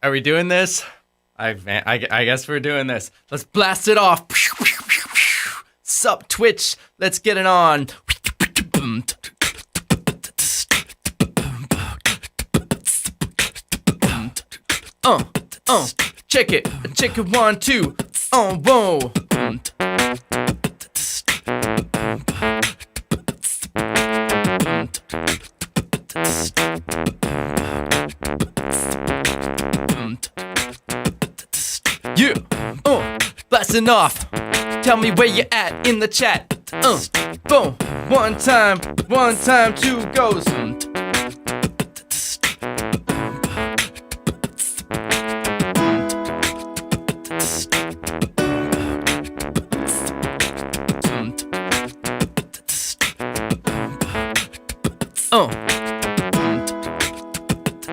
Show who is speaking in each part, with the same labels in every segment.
Speaker 1: Are we doing this? I guess we're doing this. Let's blast it off. Sup, Twitch? Let's get it on. Check it. Check it, 1, 2. Whoa. Yeah, blasting off. Tell me where you at in the chat. Boom. One time, 2 goes.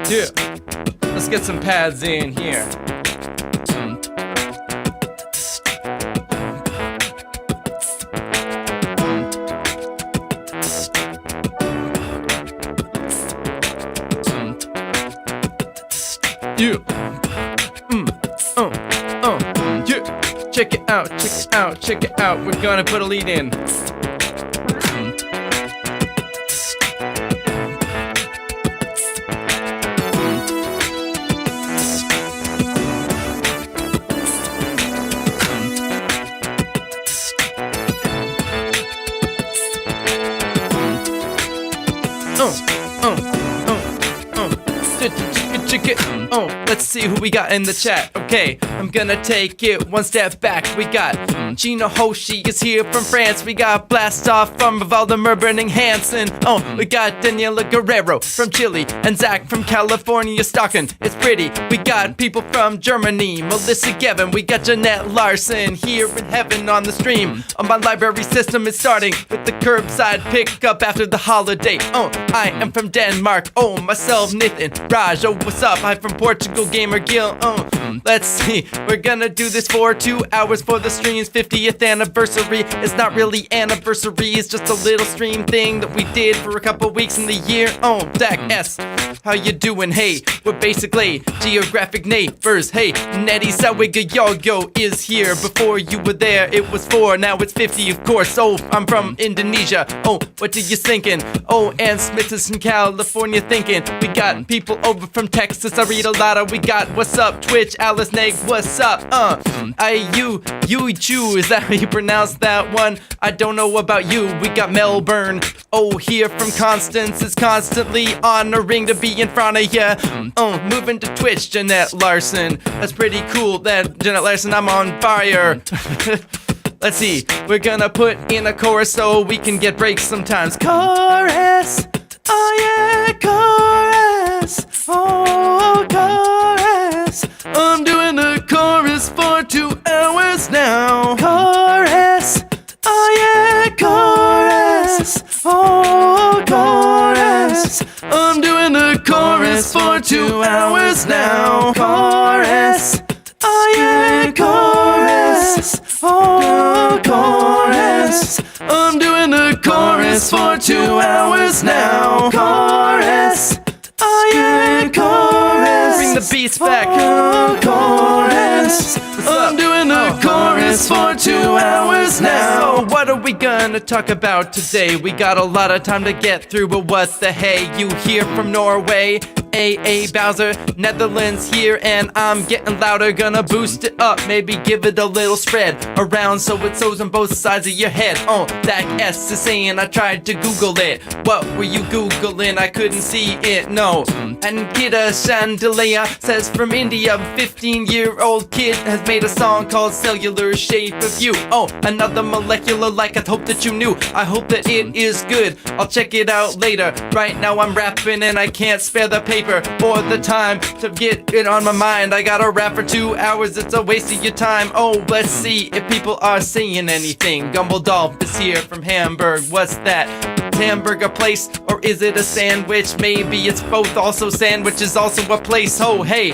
Speaker 1: Yeah, let's get some pads in here. Yeah. Yeah. Check it out, check it out, check it out. We're gonna put a lead in. Let's see who we got in the chat. Okay, I'm gonna take it one step back. We got Gina Hoshi is here from France. We got Blast Off from Valdemar Burning Hansen. We got Daniela Guerrero from Chile and Zach from California stalking. It's pretty. We got people from Germany, Melissa Gavin. We got Jeanette Larson here in heaven on the stream. My library system is starting with the curbside pickup after the holiday. I am from Denmark. Myself, Nathan, Raj. What's up? I'm from Portugal, Gamer Gil. Let's see. We're gonna do this for 2 hours for the stream's 50th anniversary. It's not really anniversary, it's just a little stream thing that we did for a couple weeks in the year. Dak S, how you doing? Hey, we're basically geographic neighbors. Hey, Nettie Sawiga Yogo is here. Before you were there, it was 4, now it's 50, of course. I'm from Indonesia. What are you thinking? And Smith is from California thinking. We got people over from Texas, Arita Lada. We got what's up, Twitch, Alice Neg, what's up? You Chew, is that how you pronounce that one? I don't know about you. We got Melbourne. Here from Constance is constantly honoring to be in front of ya. Moving to Twitch, Jeanette Larson. That's pretty cool. That Jeanette Larson, I'm on fire. Let's see. We're gonna put in a chorus so we can get breaks sometimes. Chorus. Oh yeah, chorus. Oh, chorus. I'm doing the chorus for 2 hours now. Chorus. Oh yeah, chorus. Oh, chorus. I'm doing the chorus for 2 hours now. Chorus. Oh yeah, chorus. Oh, chorus. I'm doing the chorus for 2 hours now. Chorus. Oh yeah, chorus. Bring the beats back. Oh, chorus. I'm doing the chorus for 2 hours now. So what are we gonna talk about today? We got a lot of time to get through, but what the hey? You hear from Norway? AA Bowser, Netherlands here, and I'm getting louder. Gonna boost it up, maybe give it a little spread around so it shows on both sides of your head. That S is saying I tried to Google it. What were you Googling? I couldn't see it, no. And Gita Chandelier says from India, 15-year-old kid has made a song called Cellular Shape of You. Another molecular like I hope that you knew. I hope that it is good. I'll check it out later. Right now I'm rapping and I can't spare the paper or the time to get it on my mind. I gotta rap for 2 hours, it's a waste of your time. Let's see if people are saying anything. Gumbledolf is here from Hamburg. What's that? Hamburger place, or is it a sandwich? Maybe it's both. Also, sandwich is also a place. Hey,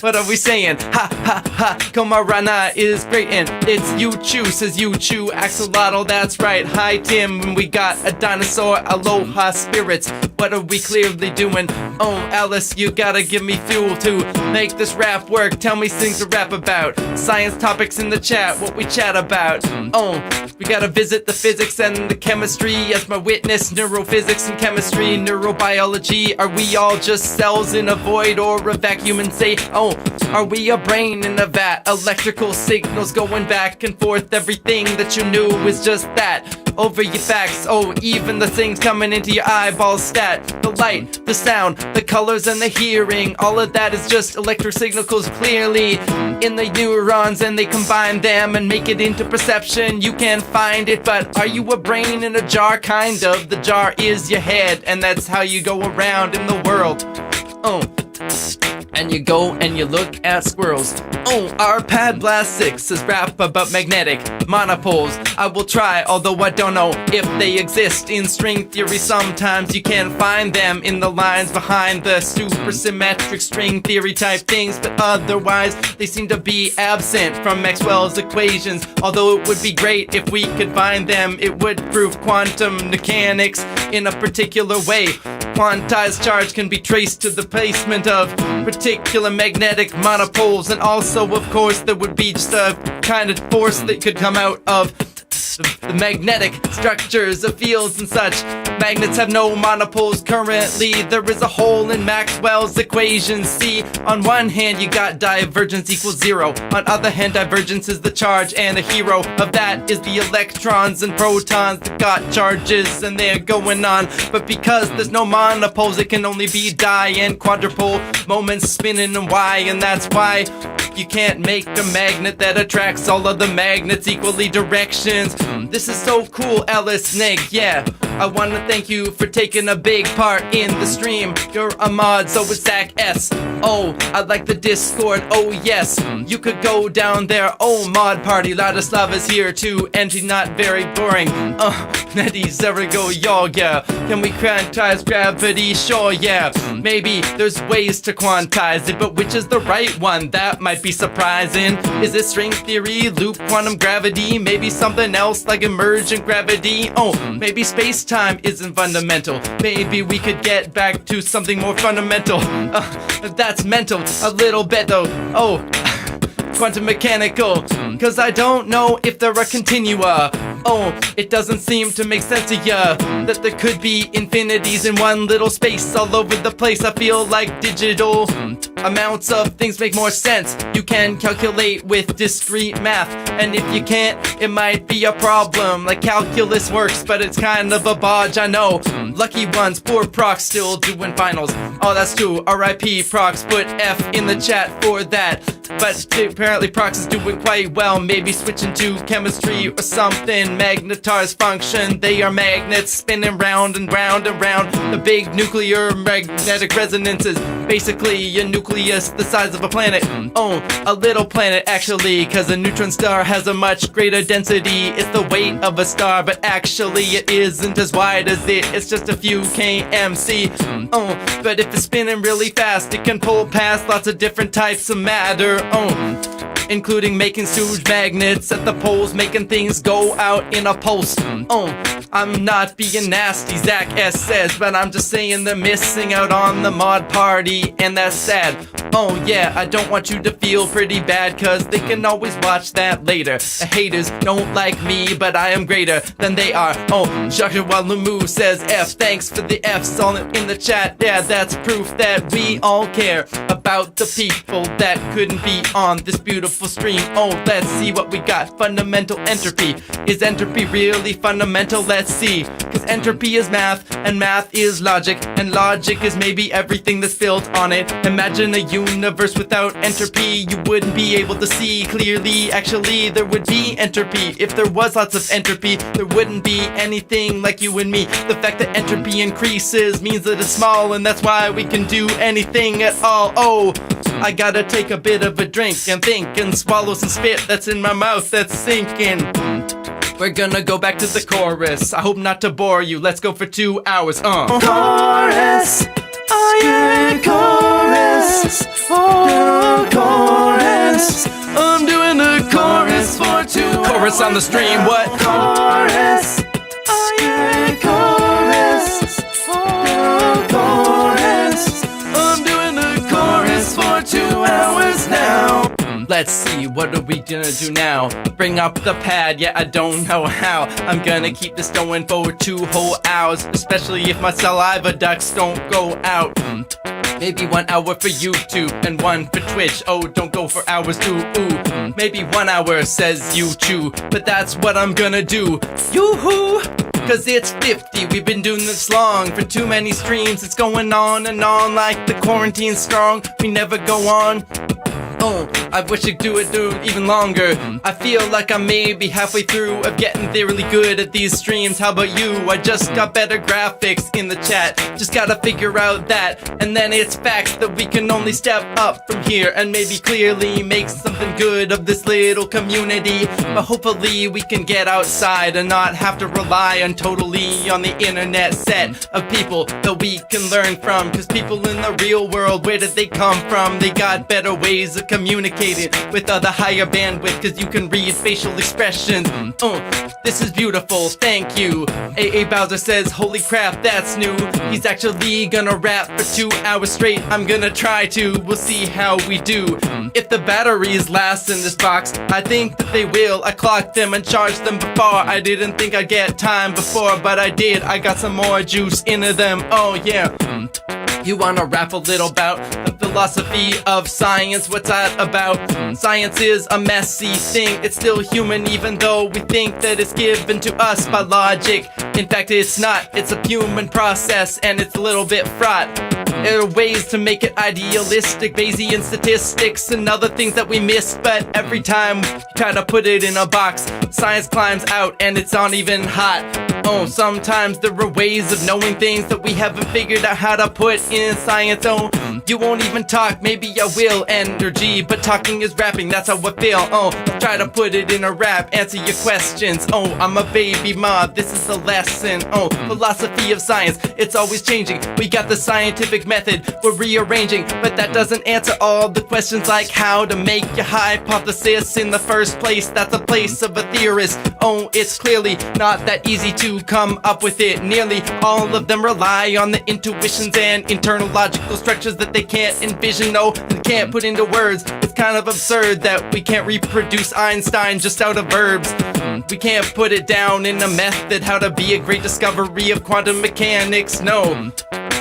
Speaker 1: What are we saying? Ha ha ha, Komarana is great and it's you chew, says you chew axolotl, that's right. Hi Tim, we got a dinosaur, aloha spirits. What are we clearly doing? Oh Alice, you gotta give me fuel to make this rap work. Tell me things to rap about. Science topics in the chat, what we chat about. Oh, we gotta visit the physics and the chemistry as my witness. Neurophysics and chemistry, neurobiology. Are we all just cells in a void or a vacuum and say, oh, are we a brain in a vat? Electrical signals going back and forth. Everything that you knew is just that. Over your facts, oh, even the things coming into your eyeballs stat. The light, the sound, the colors and the hearing, all of that is just electric signals clearly in the neurons, and they combine them and make it into perception. You can find it, but are you a brain in a jar? Kind of. The jar is your head, and that's how you go around in the world. Oh. And you go and you look at squirrels. Oh, our Pad Blast 6 says rap about magnetic monopoles. I will try, although I don't know if they exist in string theory. Sometimes you can find them in the lines behind the supersymmetric string theory type things, but otherwise they seem to be absent from Maxwell's equations. Although it would be great if we could find them, it would prove quantum mechanics in a particular way. Quantized charge can be traced to the placement of particular magnetic monopoles, and also, of course, there would be just a kind of force that could come out of the magnetic structures of fields and such. Magnets have no monopoles currently. There is a hole in Maxwell's equations. See, on one hand you got divergence equals 0. On other hand, divergence is the charge, and the hero of that is the electrons and protons that got charges, and they're going on. But because there's no monopoles, it can only be di and quadrupole moments spinning and y, and that's why you can't make a magnet that attracts all of the magnets equally directions. This is so cool, Alice Neg, yeah. I want to thank you for taking a big part in the stream. You're a mod, so is Zach S. Oh, I like the Discord, oh yes. You could go down there, oh mod party. Ladislav is here too, and she's not very boring. Nettie, there we go, y'all, yeah. Can we quantize gravity? Sure, yeah. Maybe there's ways to quantize it, but which is the right one? That might be surprising. Is it string theory, loop quantum gravity? Maybe something else like emergent gravity? Oh, maybe space-time isn't fundamental. Maybe we could get back to something more fundamental. That's mental, a little bit though. Oh, quantum mechanical, cause I don't know if there are continua. Oh, it doesn't seem to make sense to ya that there could be infinities in one little space all over the place. I feel like digital amounts of things make more sense. You can calculate with discrete math, and if you can't, it might be a problem. Like calculus works, but it's kind of a bodge, I know. Lucky ones, poor Prox still doing finals. Oh, that's true, R.I.P. Prox, put F in the chat for that. But apparently Prox is doing quite well. Maybe switching to chemistry or something. Magnetars function, they are magnets spinning round and round and round. The big nuclear magnetic resonances, basically a nucleus the size of a planet. Oh, a little planet actually, cause a neutron star has a much greater density. It's the weight of a star, but actually it isn't as wide as it. It's just a few kmc. Oh, but if it's spinning really fast, it can pull past lots of different types of matter. Oh, including making huge magnets at the poles, making things go out in a pulse. Oh, I'm not being nasty, Zach S says, but I'm just saying they're missing out on the mod party, and that's sad. Oh yeah, I don't want you to feel pretty bad, cause they can always watch that later. The haters don't like me, but I am greater than they are. Oh, Joshua Lamu says F, thanks for the F's all in the chat. Yeah, that's proof that we all care about the people that couldn't be on this beautiful stream. Oh, let's see what we got. Fundamental entropy. Is entropy really fundamental? Let's see. Cause entropy is math, and math is logic, and logic is maybe everything that's built on it. Imagine a universe without entropy. You wouldn't be able to see clearly. Actually, there would be entropy. If there was lots of entropy, there wouldn't be anything like you and me. The fact that entropy increases means that it's small, and that's why we can do anything at all. Oh, I gotta take a bit of a drink and think and swallow some spit that's in my mouth that's sinking. We're gonna go back to the chorus. I hope not to bore you. Let's go for 2 hours. Chorus. Oh yeah, chorus. Oh. chorus on the stream. What?
Speaker 2: Chorus. Oh yeah, chorus. Oh, chorus. I'm doing the chorus for 2 hours now.
Speaker 1: Let's see, what are we gonna do now? Bring up the pad, yeah, I don't know how. I'm gonna keep this going for 2 whole hours, especially if my saliva ducts don't go out. Maybe 1 hour for YouTube and 1 for Twitch. Oh, don't go for hours too. Ooh, maybe 1 hour says you chew, but that's what I'm gonna do. Yoo-hoo! Cause it's 50, we've been doing this long. For too many streams, it's going on and on like the quarantine's strong. We never go on. Oh, I wish I could do it even longer. I feel like I'm maybe halfway through of getting really good at these streams. How about you? I just got better graphics in the chat. Just gotta figure out that. And then it's facts that we can only step up from here and maybe clearly make something good of this little community. But hopefully we can get outside and not have to rely on totally on the internet set of people that we can learn from. Cause people in the real world, where did they come from? They got better ways of communicating with other higher bandwidth, cause you can read facial expressions. This is beautiful, thank you. AA Bowser says, holy crap, that's new. He's actually gonna rap for 2 hours straight. I'm gonna try to, we'll see how we do. If the batteries last in this box, I think that they will. I clocked them and charged them before. I didn't think I'd get time before, but I did. I got some more juice into them, oh yeah. You wanna rap a little about the philosophy of science? What's that about? Science is a messy thing. It's still human even though we think that it's given to us by logic. In fact, it's not. It's a human process and it's a little bit fraught. There are ways to make it idealistic, Bayesian statistics and other things that we miss. But every time we try to put it in a box, science climbs out and it's not even hot. Oh, sometimes there are ways of knowing things that we haven't figured out how to put in science. Oh, you won't even talk, maybe I will. Energy, but talking is rapping, that's how I feel. Oh, I'll try to put it in a rap, answer your questions. Oh, I'm a baby mod, this is a lesson. Oh, philosophy of science, it's always changing. We got the scientific method, we're rearranging, but that doesn't answer all the questions like how to make your hypothesis in the first place. That's a place of a theorist. Oh, it's clearly not that easy to come up with it. Nearly all of them rely on the intuitions and internal logical structures that they can't envision, no, they can't put into words. It's kind of absurd that we can't reproduce Einstein just out of verbs. We can't put it down in a method how to be a great discovery of quantum mechanics, no.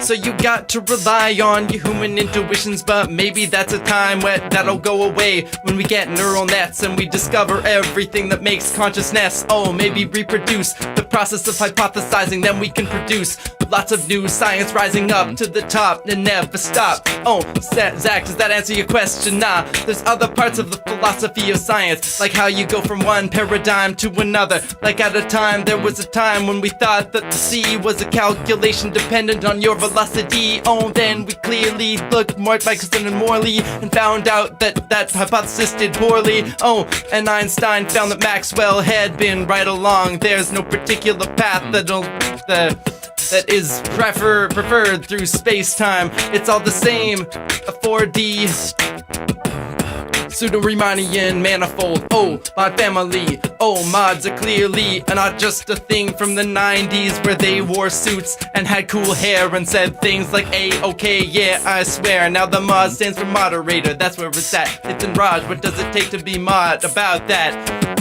Speaker 1: So you got to rely on your human intuitions, but maybe that's a time where that'll go away when we get neural nets and we discover everything that makes consciousness. Oh, maybe reproduce the process of hypothesizing, then we can produce lots of new science rising up to the top and never stop. Oh, Zach, does that answer your question? Nah, there's other parts of the philosophy of science, like how you go from one paradigm to another. Like at a time, there was a time when we thought that the sea was a calculation dependent on your velocity. Oh, then we clearly looked more at Michelson and Morley and found out that that hypothesis did poorly. Oh, and Einstein found that Maxwell had been right along. There's no particular path that is preferred through space-time. It's all the same, a 4D pseudo-Riemannian manifold. Oh, mod family. Oh, mods are clearly not just a thing from the 90s where they wore suits and had cool hair and said things like A-OK, yeah, I swear. Now the mod stands for moderator, that's where it's at. It's in Raj, what does it take to be mod? About that,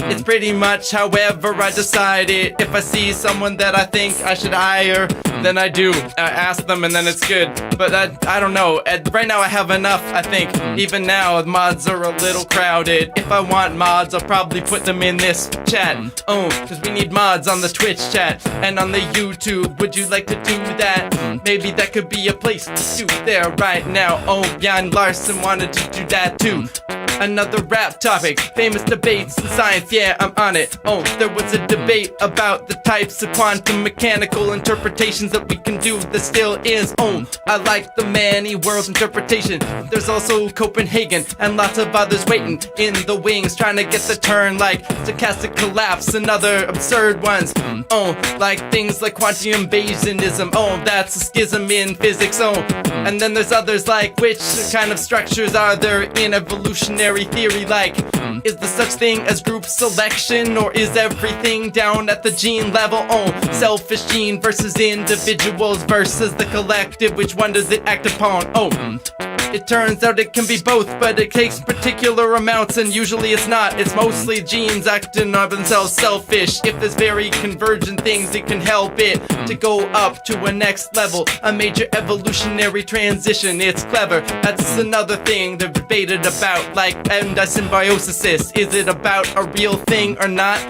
Speaker 1: it's pretty much however I decide it. If I see someone that I think I should hire, then I do. I ask them and then it's good. But I don't know. Right now I have enough, I think. Even now, mods are a little crowded. If I want mods, I'll probably put them in this chat. Oh, cause we need mods on the Twitch chat and on the YouTube. Would you like to do that? Maybe that could be a place to do there right now. Oh, Jan Larson wanted to do that too. Another rap topic, famous debates in science, yeah, I'm on it. Oh, there was a debate about the types of quantum mechanical interpretations that we can do. There still is. Oh, I like the many worlds interpretation. There's also Copenhagen and lots of others waiting in the wings, trying to get the turn like stochastic collapse and other absurd ones. Oh, like things like quantum Bayesianism. Oh, that's a schism in physics. Oh, and then there's others like which kind of structures are there in evolutionary evolutionary theory like? Is there such thing as group selection, or is everything down at the gene level? Oh, selfish gene versus individuals versus the collective, which one does it act upon? Oh, it turns out it can be both, but it takes particular amounts, and usually it's not. It's mostly genes acting of themselves selfish. If there's very convergent things, it can help it to go up to a next level, a major evolutionary transition. It's clever. That's another thing they're debated about, like endosymbiosis. Is it about a real thing or not?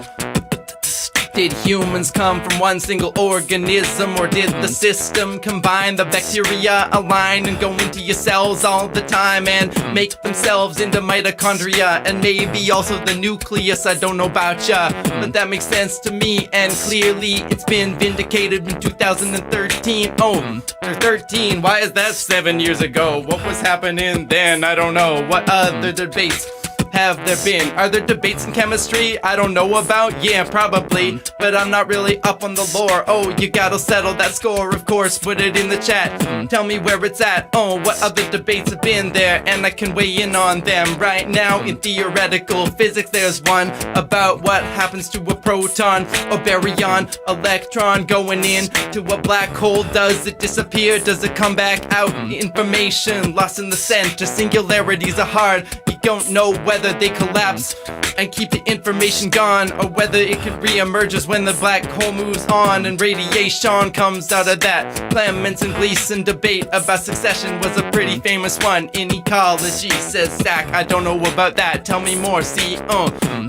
Speaker 1: Did humans come from one single organism, or did the system combine? The bacteria align and go into your cells all the time and make themselves into mitochondria, and maybe also the nucleus. I don't know about ya, but that makes sense to me, and clearly it's been vindicated in 2013. Oh, 13, why is that 7 years ago? What was happening then? I don't know. What other debates have there been? Are there debates in chemistry I don't know about? Yeah, probably, but I'm not really up on the lore. Oh, you gotta settle that score, of course, put it in the chat. Tell me where it's at. Oh, what other debates have been there, and I can weigh in on them. Right now, in theoretical physics, there's one about what happens to a proton or baryon electron going in to a black hole. Does it disappear? Does it come back out? Information lost in the center. Singularities are hard. You don't know whether they collapse and keep the information gone, or whether it could re-emerges when the black hole moves on and radiation comes out of that. Clements and Gleason debate about succession was a pretty famous one in ecology, says Stack. I don't know about that, tell me more. See,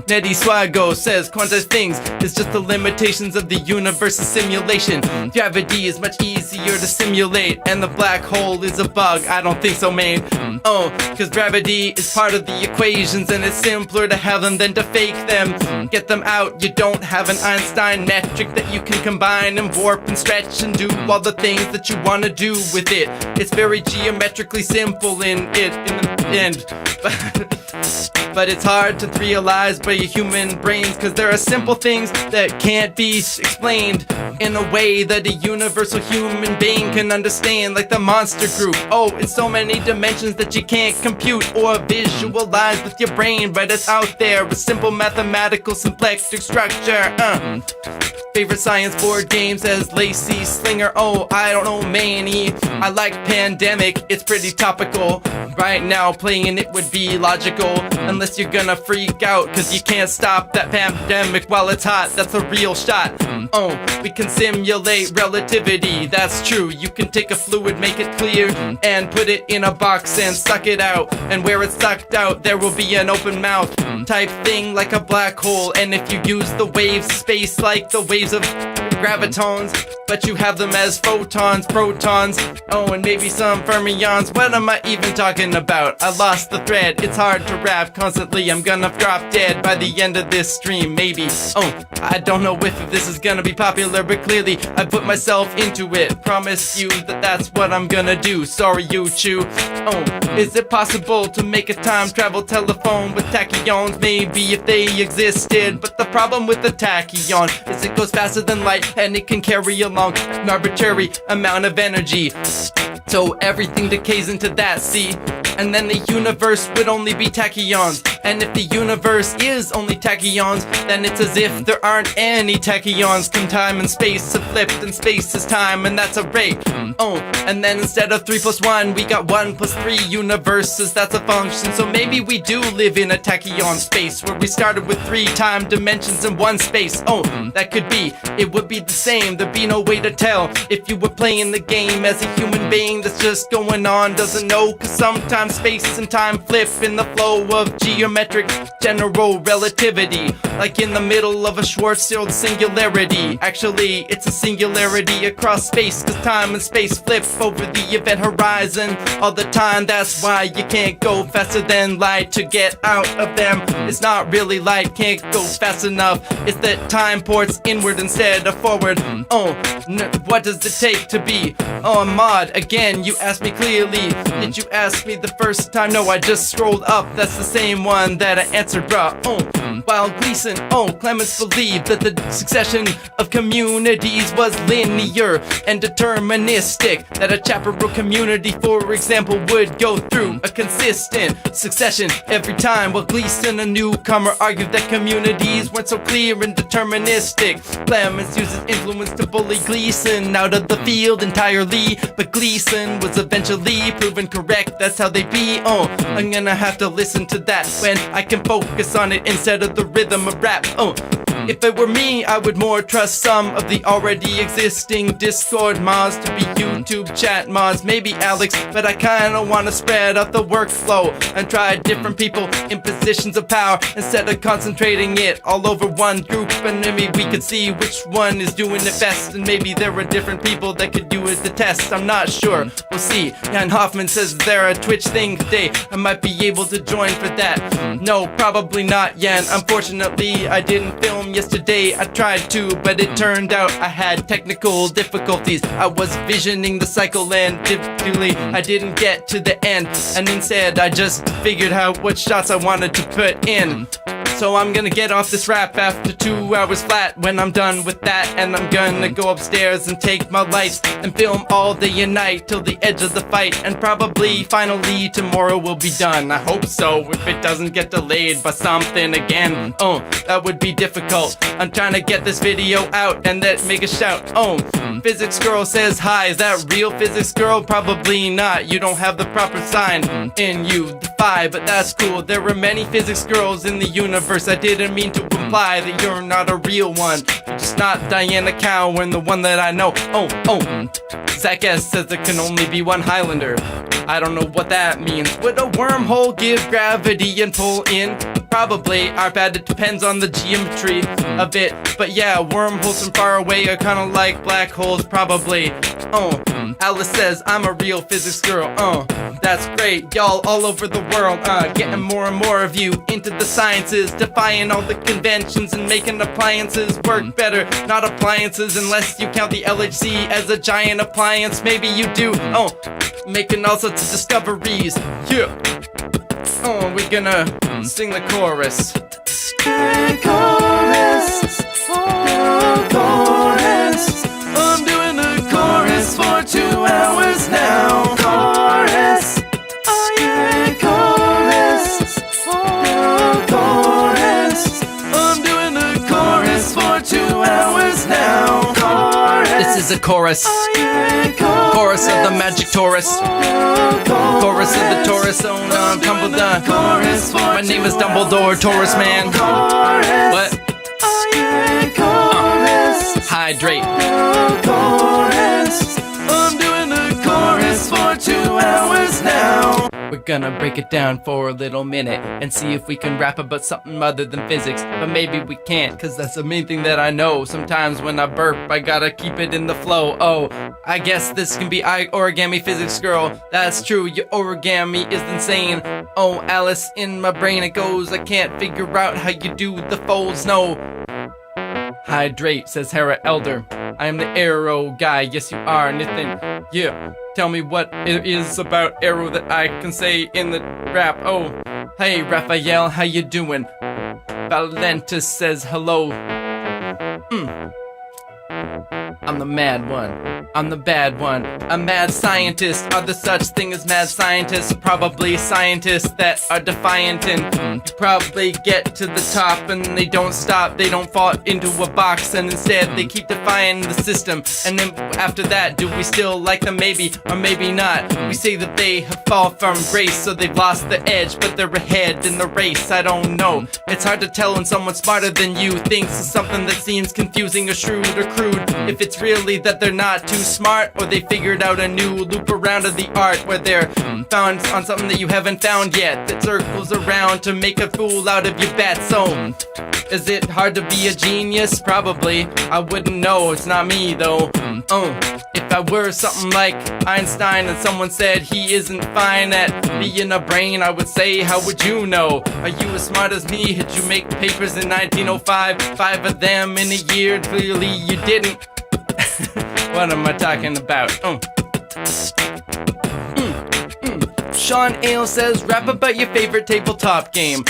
Speaker 1: Nettie Swago says quantized things is just the limitations of the universe's simulation. Gravity is much easier to simulate, and the black hole is a bug. I don't think so, man. Cause gravity is part of the equations, and it's simpler to have them than to fake them. Get them out. You don't have an Einstein metric that you can combine and warp and stretch and do all the things that you want to do with it. It's very geometrically simple in the end. But it's hard to realize by your human brains, cause there are simple things that can't be explained in a way that a universal human being can understand, like the monster group. Oh, in so many dimensions that you can't compute or visualize with your brain, but it's out there, a simple mathematical symplectic structure. Favorite science board game, says Lacey Slinger. Oh, I don't know, Manny. I like Pandemic, it's pretty topical. Right now, playing it would be logical, unless you're gonna freak out, cause you can't stop that pandemic while it's hot. That's a real shot. We can simulate relativity, that's true. You can take a fluid, make it clear, and put it in a box and suck it out. And where it's sucked out, there will be an open mouth type thing like a black hole. And if you use the waves of space like the waves of gravitons, but you have them as photons, protons, and maybe some fermions. What am I even talking about? I lost the thread. It's hard to rap constantly. I'm gonna drop dead by the end of this stream, maybe. I don't know if this is gonna be popular, but clearly I put myself into it. Promise you that that's what I'm gonna do. Sorry, you chew. Is it possible to make a time travel telephone with tachyons? Maybe if they existed, but the problem with the tachyon is it goes faster than light, and it can carry along an arbitrary amount of energy. So everything decays into that, see? And then the universe would only be tachyons. And if the universe is only tachyons, then it's as if there aren't any tachyons. Come time and space have flipped, and space is time, and that's a rate. And then instead of 3 + 1, we got 1 + 3 universes. That's a function. So maybe we do live in a tachyon space, where we started with 3 time dimensions in 1 space. That could be. It would be the same. There'd be no way to tell if you were playing the game as a human being that's just going on, doesn't know. Cause sometimes space and time flip in the flow of geometric general relativity, like in the middle of a Schwarzschild singularity. Actually, it's a singularity across space, cause time and space flip over the event horizon all the time. That's why you can't go faster than light to get out of them. It's not really light, can't go fast enough. It's that time ports inward instead of forward. What does it take to be a mod? Again, you asked me clearly. Did you ask me the first time? No, I just scrolled up. That's the same one that I answered, bruh. While Gleason, Clements believed that the succession of communities was linear and deterministic. stick that a chaparral community, for example, would go through a consistent succession every time. While Gleason, a newcomer, argued that communities weren't so clear and deterministic. Clemens uses influence to bully Gleason out of the field entirely, but Gleason was eventually proven correct. That's how they be. I'm gonna have to listen to that when I can focus on it instead of the rhythm of rap. If it were me, I would more trust some of the already existing Discord mods to be YouTube chat mods. Maybe Alex, but I kinda wanna spread out the workflow and try different people in positions of power instead of concentrating it all over one group. And maybe we could see which one is doing it best, and maybe there were different people that could do it the test. I'm not sure, we'll see. Jan Hoffman says there a Twitch thing today. I might be able to join for that. No, probably not, Jan. Unfortunately, I didn't film yesterday. I tried to, but it turned out I had technical difficulties. I was visioning the cycle and typically I didn't get to the end, and instead I just figured out what shots I wanted to put in. So I'm gonna get off this rap after 2 hours flat. When I'm done with that, and I'm gonna go upstairs and take my lights and film all day and night till the edge of the fight. And probably finally tomorrow will be done. I hope so, if it doesn't get delayed by something again. That would be difficult. I'm trying to get this video out and then make a shout. Physics girl says hi. Is that real physics girl? Probably not. You don't have the proper sign in you, the phi, but that's cool. There are many physics girls in the universe. I didn't mean to imply that you're not a real one. You're just not Diana Cowan, the one that I know. Zach S says there can only be one Highlander. I don't know what that means. Would a wormhole give gravity and pull in? Probably. I bet it depends on the geometry of it. But yeah, wormholes from far away are kinda like black holes, probably. Alice says I'm a real physics girl. That's great. Y'all all over the world, getting more and more of you into the sciences, defying all the conventions and making appliances work better. Not appliances unless you count the LHC as a giant appliance. Maybe you do. Making all sorts of discoveries. Yeah. We're gonna sing the chorus.
Speaker 2: The chorus, the chorus. I'm doing the chorus for 2 hours now. Chorus, the chorus, the chorus. I'm doing the chorus for 2 hours now. Chorus.
Speaker 1: This is a chorus. Chorus of the magic Taurus. Chorus of the Taurus on Dumbledore. My name is Dumbledore, Taurus man. What? Hydrate.
Speaker 2: I'm doing the chorus for 2 hours now.
Speaker 1: We're gonna break it down for a little minute and see if we can rap about something other than physics. But maybe we can't, cause that's the main thing that I know. Sometimes when I burp, I gotta keep it in the flow. I guess this can be origami physics girl. That's true, your origami is insane. Alice, in my brain it goes. I can't figure out how you do the folds, no. Hydrate, says Hera Elder. I am the arrow guy. Yes, you are, Nathan. Yeah. Tell me what it is about arrow that I can say in the rap. Hey, Raphael, how you doing? Valentus says hello. I'm the mad one. I'm the bad one. A mad scientist. Are there such thing as mad scientists? Probably scientists that are defiant and you probably get to the top and they don't stop. They don't fall into a box and instead they keep defying the system. And then after that, do we still like them? Maybe or maybe not. We say that they have fallen from grace, so they've lost the edge, but they're ahead in the race. I don't know. It's hard to tell when someone smarter than you thinks of something that seems confusing or shrewd or crude. If it's really that they're not too smart, or they figured out a new loop around of the art where they're found on something that you haven't found yet, that circles around to make a fool out of your bat zone. Is it hard to be a genius? Probably. I wouldn't know, it's not me though. If I were something like Einstein and someone said he isn't fine at being a brain, I would say, how would you know? Are you as smart as me? Did you make papers in 1905? 5 of them in a year? Clearly you didn't. What am I talking about? Sean Ale says, rap about your favorite tabletop game.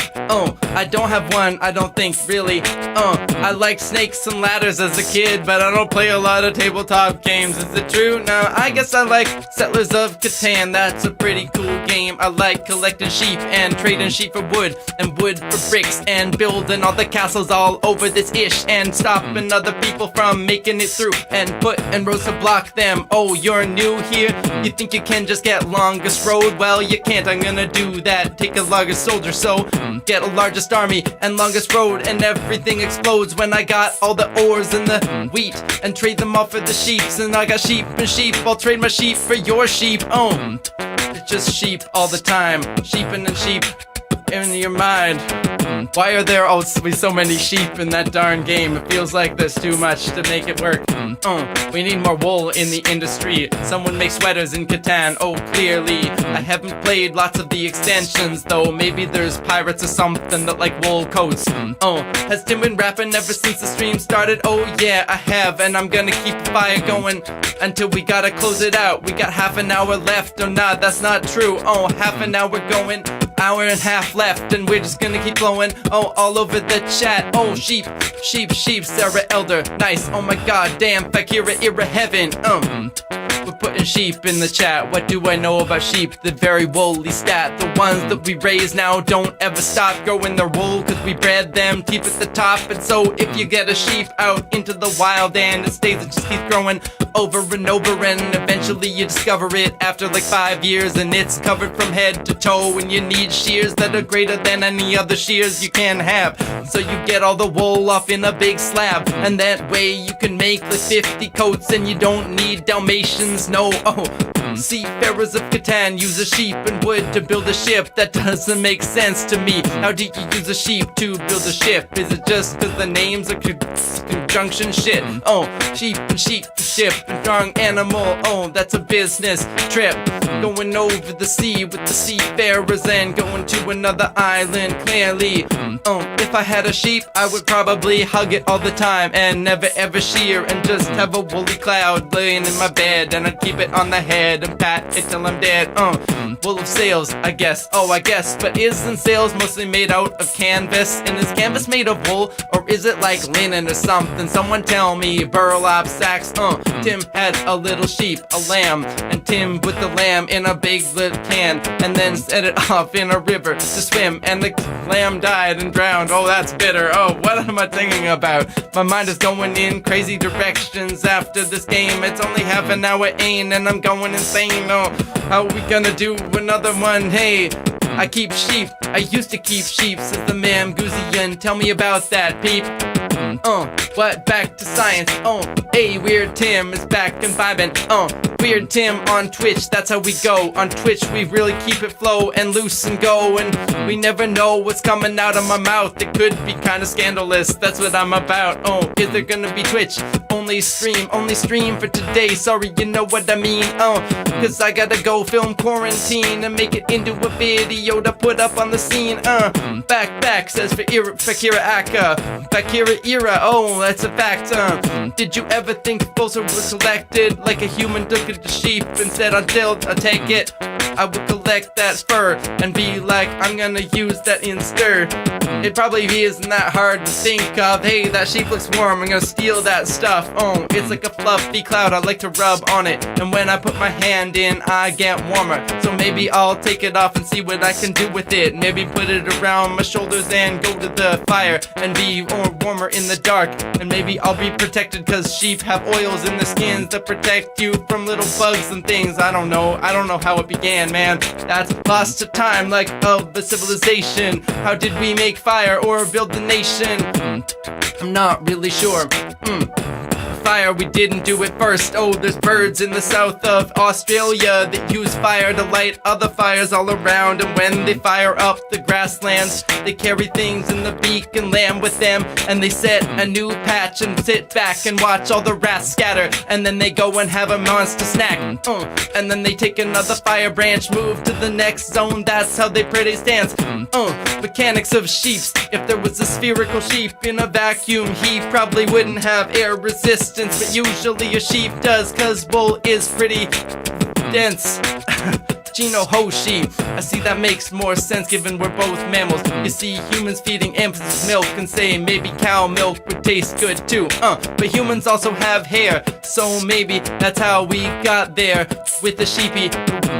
Speaker 1: I don't have one, I don't think, really. I like snakes and ladders as a kid, but I don't play a lot of tabletop games. Is it true? No, I guess I like Settlers of Catan, that's a pretty cool game. I like collecting sheep and trading sheep for wood, and wood for bricks, and building all the castles all over this ish, and stopping other people from making it through, and put in rows to block them. Oh, you're new here? You think you can just get longest road? Well, you can't, I'm gonna do that. Take a largest soldier, so get a largest army and longest road, and everything explodes when I got all the ores and the wheat, and trade them all for the sheeps. And I got sheep and sheep, I'll trade my sheep for your sheep. It's just sheep all the time, sheeping and sheep in your mind. Why are there always so many sheep in that darn game? It feels like there's too much to make it work. We need more wool in the industry. Someone make sweaters in Catan, oh clearly. I haven't played lots of the extensions though. Maybe there's pirates or something that like wool coats. Has Tim been rapping ever since the stream started? Oh yeah, I have, and I'm gonna keep the fire going until we gotta close it out. We got half an hour left. Oh nah, that's not true. Half an hour going, hour and a half left, and we're just gonna keep flowing. All over the chat. Sheep, sheep, sheep, Sarah Elder, nice. Oh my god, damn, Fakira era heaven. We're putting sheep in the chat. What do I know about sheep? The very woolly stat. The ones that we raise now don't ever stop growing their wool, cause we bred them deep at the top. And so if you get a sheep out into the wild and it stays, it just keeps growing over and over, and eventually you discover it after like 5 years, and it's covered from head to toe, and you need shears that are greater than any other shears you can have. So you get all the wool off in a big slab, and that way you can make like 50 coats, and you don't need Dalmatians, no. Seafarers of Catan use a sheep and wood to build a ship. That doesn't make sense to me. How do you use a sheep to build a ship? Is it just cause the names are conjunction shit? Sheep and sheep and ship and strong animal. That's a business trip. Going over the sea with the seafarers and going to another island, clearly. If I had a sheep, I would probably hug it all the time and never ever shear, and just have a woolly cloud laying in my bed, and I'd keep it on the head and pat it till I'm dead. Wool of sails, I guess. I guess. But isn't sails mostly made out of canvas? And is canvas made of wool, or is it like linen or something? Someone tell me. Burlap sacks. Tim had a little sheep, a lamb, and Tim put the lamb in a big little can, and then set it off in a river to swim, and the lamb died and drowned. That's bitter. What am I thinking about? My mind is going in crazy directions after this game. It's only half an hour in, and I'm going insane. How are we gonna do another one? Hey, I keep sheep. I used to keep sheep, says the man Guzian. Tell me about that, peep. What? Back to science. Hey, Weird Tim is back and vibing. Weird Tim on Twitch, that's how we go. On Twitch, we really keep it flow and loose and go, and we never know what's coming out of my mouth. It could be kinda scandalous, that's what I'm about. Is there gonna be Twitch? Only stream for today. Sorry, you know what I mean. Cause I gotta go film Quarantine and make it into a video to put up on the scene. Back, says Fakira Aka. Fakira Era, that's a fact. Did you ever think Bolsa was collected like a human took it to sheep and said, until I take it, I would collect that fur and be like, I'm gonna use that in stir. It probably isn't that hard to think of. Hey, that sheep looks warm, I'm gonna steal that stuff. It's like a fluffy cloud, I like to rub on it, and when I put my hand in, I get warmer. So maybe I'll take it off and see what I can do with it. Maybe put it around my shoulders and go to the fire and be warmer in the dark. And maybe I'll be protected, cause sheep have oils in their skins that protect you from little bugs and things. I don't know how it began, man. That's lost to time, like of the civilization. How did we make fire or build the nation? I'm not really sure. Fire, we didn't do it first. There's birds in the south of Australia that use fire to light other fires all around, and when they fire up the grasslands, they carry things in the beak and land with them, and they set a new patch and sit back and watch all the rats scatter, and then they go and have a monster snack. And then they take another fire branch, move to the next zone. That's how they pretty stance. Mechanics of sheeps. If there was a spherical sheep in a vacuum, he probably wouldn't have air resistance, but usually a sheep does, cause wool is pretty dense. Gino Hoshi. I see that makes more sense given we're both mammals. You see, humans feeding infants milk and say maybe cow milk would taste good too. But humans also have hair, so maybe that's how we got there with the sheepy.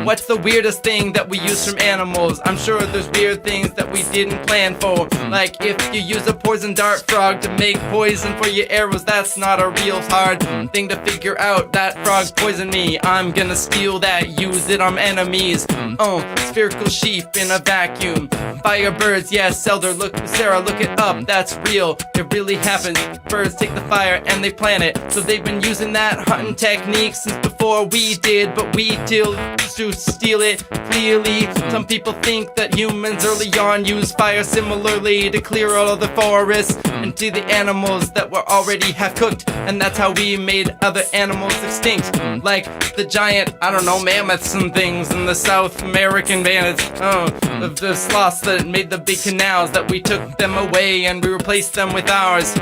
Speaker 1: What's the weirdest thing that we use from animals? I'm sure there's weird things that we didn't plan for. Like if you use a poison dart frog to make poison for your arrows, that's not a real hard thing to figure out. That frog poisoned me, I'm gonna steal that, use it on enemies. Spherical sheep in a vacuum. Firebirds, yes, Sarah, look it up, that's real. It really happens. Birds take the fire and they plant it. So they've been using that hunting technique since before we did, but we till to steal it clearly. Some people think that humans early on used fire similarly to clear all of the forests and to the animals that were already half cooked, and that's how we made other animals extinct, like the giant, I don't know, mammoths and things, and the South American bandits, the sloths that made the big canals, that we took them away and we replaced them with ours.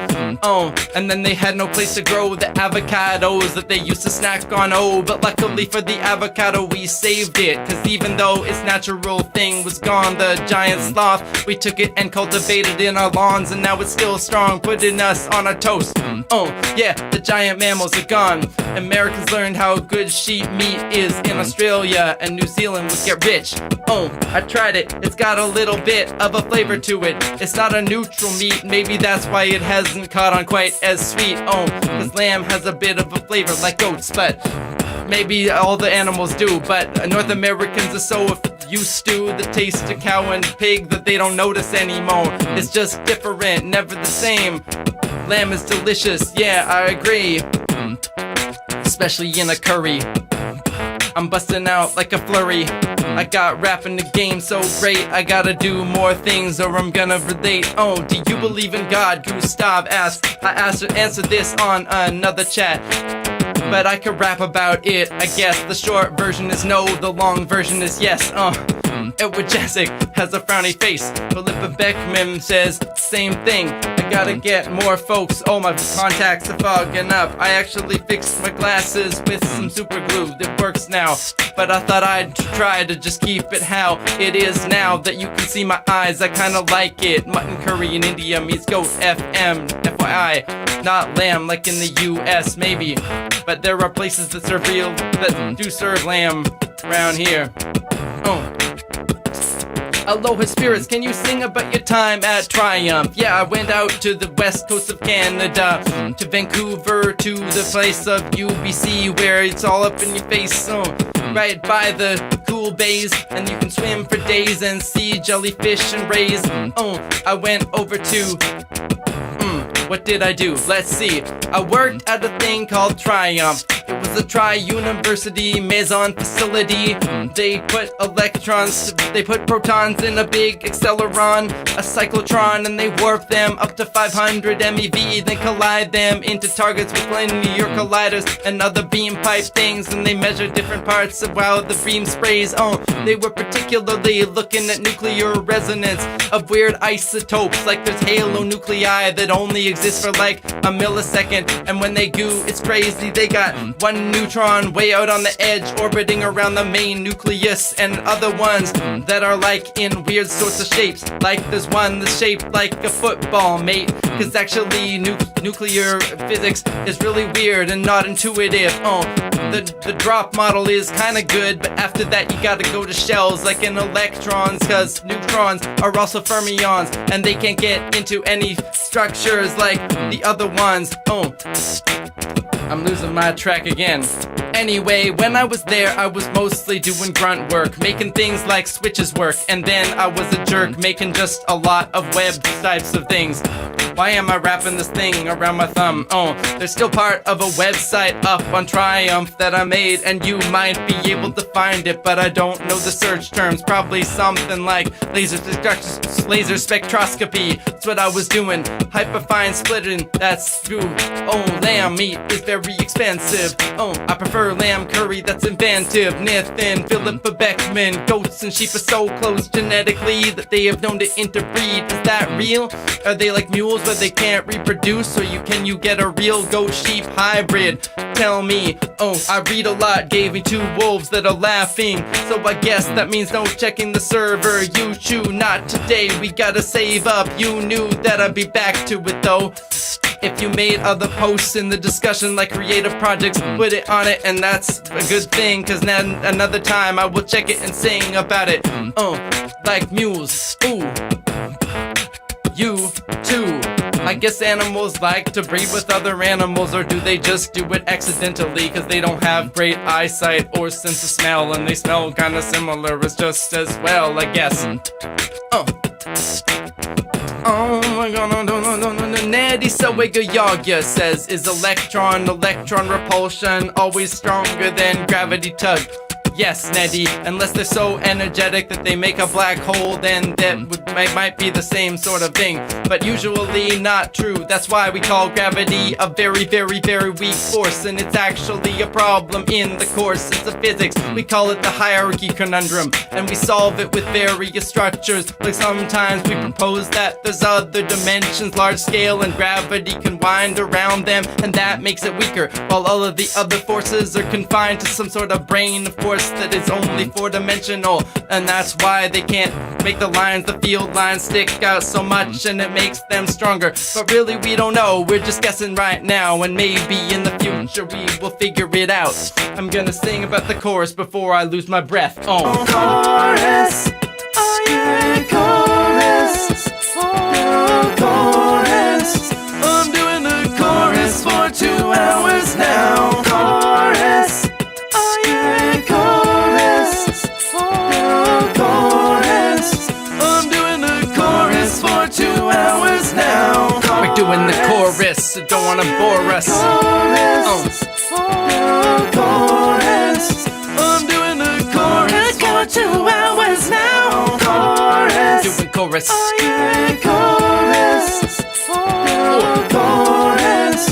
Speaker 1: And then they had no place to grow the avocados that they used to snack on. But luckily for the avocado we saved it, cause even though its natural thing was gone, the giant sloth, we took it and cultivated in our lawns, and now it's still strong, putting us on a toast. Yeah, the giant mammals are gone. Americans learned how good sheep meat is in Australia, and New Zealand would get rich. I tried it, it's got a little bit of a flavor to it. It's not a neutral meat, maybe that's why it hasn't caught on quite as sweet. Cause lamb has a bit of a flavor like goats, but maybe all the animals do. But North Americans are so used to the taste of cow and pig that they don't notice anymore. It's just different, never the same. Lamb is delicious, yeah, I agree. Especially in a curry. I'm busting out like a flurry. I got rap in the game so great, I gotta do more things or I'm gonna relate. Do you believe in God? Gustav asked. I asked to answer this on another chat, but I could rap about it, I guess. The short version is no, the long version is yes. Edward Jessic has a frowny face. Philippa Beckman says same thing. I gotta get more folks. My contacts are fogging up. I actually fixed my glasses with some super glue that works now, but I thought I'd try to just keep it how it is now that you can see my eyes. I kinda like it. Mutton curry in India means goat, FM, FYI. Not lamb like in the US maybe, but there are places that serve real, that do serve lamb around here. Aloha spirits, can you sing about your time at Triumph? Yeah, I went out to the west coast of Canada, to Vancouver, to the place of UBC where it's all up in your face. Right by the cool bays, and you can swim for days and see jellyfish and rays. I went over to what did I do? Let's see. I worked at a thing called Triumph. It was a tri-university Maison facility. They put protons in a big acceleron, a cyclotron, and they warp them up to 500 MeV, then collide them into targets with linear colliders and other beam pipe things, and they measure different parts of how the beam sprays. They were particularly looking at nuclear resonance of weird isotopes, like there's halo nuclei that only exist for like a millisecond, and when they goo, it's crazy. They got one neutron way out on the edge orbiting around the main nucleus, and other ones that are like in weird sorts of shapes. Like there's one that's shaped like a football, mate, cause actually nuclear physics is really weird and not intuitive. The drop model is kinda good, but after that you gotta go to shells like in electrons, cause neutrons are also fermions and they can't get into any structures like the other ones. I'm losing my track again. Anyway, when I was there, I was mostly doing grunt work, making things like switches work, and then I was a jerk, making just a lot of web types of things. Why am I wrapping this thing around my thumb? There's still part of a website up on Triumph that I made, and you might be able to find it, but I don't know the search terms. Probably something like laser spectroscopy. That's what I was doing. Hyperfine splitting, that's true. Lamb meat is very expensive. I prefer lamb curry, that's inventive. Nathan, Philippa Beckman, goats and sheep are so close genetically that they have known to interbreed. Is that real? Are they like mules where they can't reproduce, or can you get a real goat sheep hybrid? Tell me. Oh, I read a lot, gave me 2 wolves that are laughing, so I guess that means no checking the server. You chew, not today, we gotta save up. You knew that I'd be back to it though. If you made other posts in the discussion like creative projects, put it on it, and that's a good thing, cause then another time I will check it and sing about it. Like mules, ooh, you too. I guess animals like to breed with other animals, or do they just do it accidentally cause they don't have great eyesight or sense of smell, and they smell kinda similar, it's just as well, I guess. Oh my god, no. Neddy Sawega Yaga says, is electron repulsion always stronger than gravity tug? Yes, Neddy, unless they're so energetic that they make a black hole, then that might be the same sort of thing. But usually not true. That's why we call gravity a very, very, very weak force, and it's actually a problem in the courses of physics. We call it the hierarchy conundrum, and we solve it with various structures. Like sometimes we propose that there's other dimensions, large scale, and gravity can wind around them, and that makes it weaker, while all of the other forces are confined to some sort of brain of force that is only 4-dimensional, and that's why they can't make the field lines stick out so much, and it makes them stronger. But really we don't know, we're just guessing right now, and maybe in the future we will figure it out. I'm gonna sing about the chorus before I lose my breath.
Speaker 2: Chorus, oh yeah, chorus, oh chorus. I'm doing the chorus for 2 hours now. Chorus, oh yeah, chorus, oh chorus. I'm doing the chorus for 2 hours now.
Speaker 1: We're doing the chorus, so don't wanna bore us.
Speaker 2: Chorus, oh chorus. I'm doing the chorus for 2 hours now. Chorus,
Speaker 1: Doing chorus.
Speaker 2: oh yeah, chorus, oh chorus.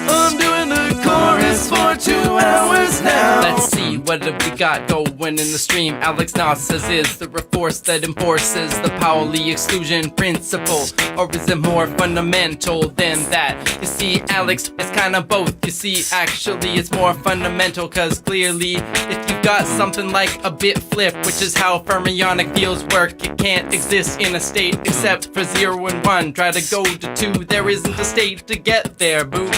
Speaker 2: I'm doing the chorus for 2 hours now.
Speaker 1: Let's see, what have we got going in the stream? Alex Nas says, is there a force that enforces the Pauli exclusion principle? Or is it more fundamental than that? You see, Alex, it's kinda both. You see, actually, it's more fundamental, cause clearly, if you got something like a bit flip, which is how fermionic fields work, it can't exist in a state except for 0 and 1. Try to go to 2, there isn't a state to get there, boo.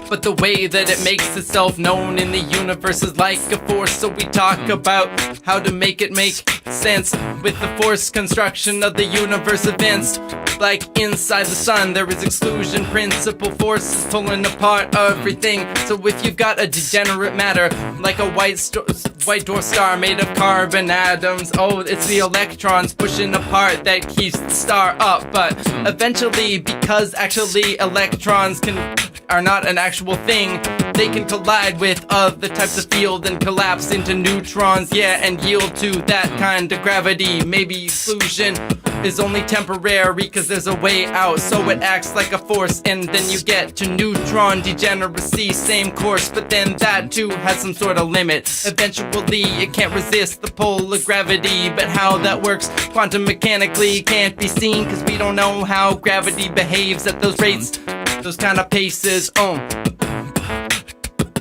Speaker 1: But the way that it makes itself known in the universe is like a force, so we talk about how to make it make sense with the force construction of the universe events. Like inside the sun, there is exclusion principle forces pulling apart everything. So if you've got a degenerate matter, like a white dwarf star made of carbon atoms, oh, it's the electrons pushing apart that keeps the star up. But eventually, because actually electrons are not an actual thing, they can collide with other types of field and collapse into neutrons, yeah, and yield to that kind of gravity. Maybe exclusion is only temporary cause there's a way out, so it acts like a force, and then you get to neutron degeneracy, same course, but then that too has some sort of limit. Eventually it can't resist the pull of gravity, but how that works quantum mechanically can't be seen, cause we don't know how gravity behaves at those rates, those kind of paces.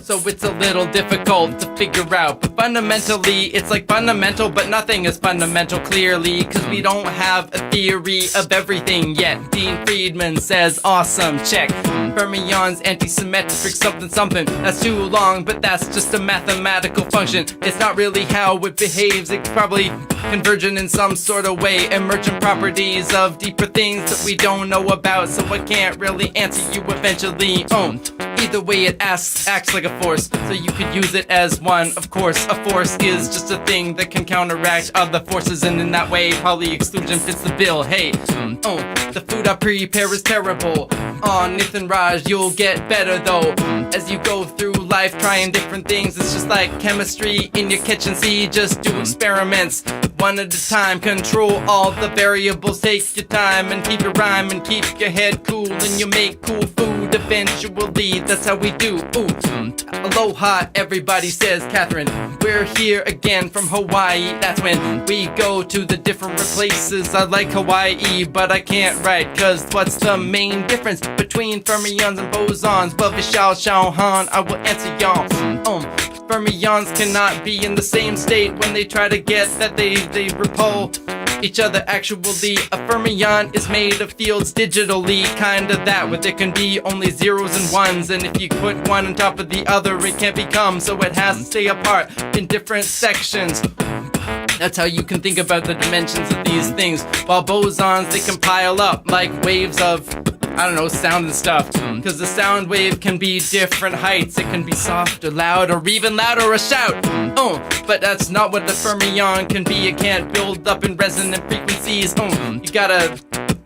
Speaker 1: So it's a little difficult to figure out, but fundamentally it's like fundamental, but nothing is fundamental clearly, cause we don't have a theory of everything yet. Dean Friedman says, awesome, check. Fermion's anti-symmetric something, that's too long, but that's just a mathematical function. It's not really how it behaves, it's probably convergent in some sort of way, emergent properties of deeper things that we don't know about, so I can't really answer you eventually. Either way it acts like a force, so you could use it as one. Of course, a force is just a thing that can counteract other forces, and in that way Pauli exclusion fits the bill. Hey, the food I prepare is terrible. Nathan Raj, you'll get better though. As you go through life trying different things, it's just like chemistry in your kitchen. See, just do experiments one at a time, control all the variables, take your time and keep your rhyme and keep your head cool, and you make cool food eventually. that's how we do. Ooh, aloha, everybody says Catherine. We're here again from Hawaii. That's when we go to the different places. I like Hawaii, but I can't write, cause what's the main difference between fermions and bosons? Well, Vishal Chauhan, I will answer y'all. Fermions cannot be in the same state when they try to get that they repel each other. Actually, a fermion is made of fields digitally, kinda that, where there can be only zeros and ones, and if you put one on top of the other, it can't become, so it has to stay apart in different sections. That's how you can think about the dimensions of these things. While bosons, they can pile up like waves of, I don't know, sound and stuff. Cause the sound wave can be different heights. It can be soft or loud or even louder or a shout. But that's not what the fermion can be. It can't build up in resonant frequencies. You gotta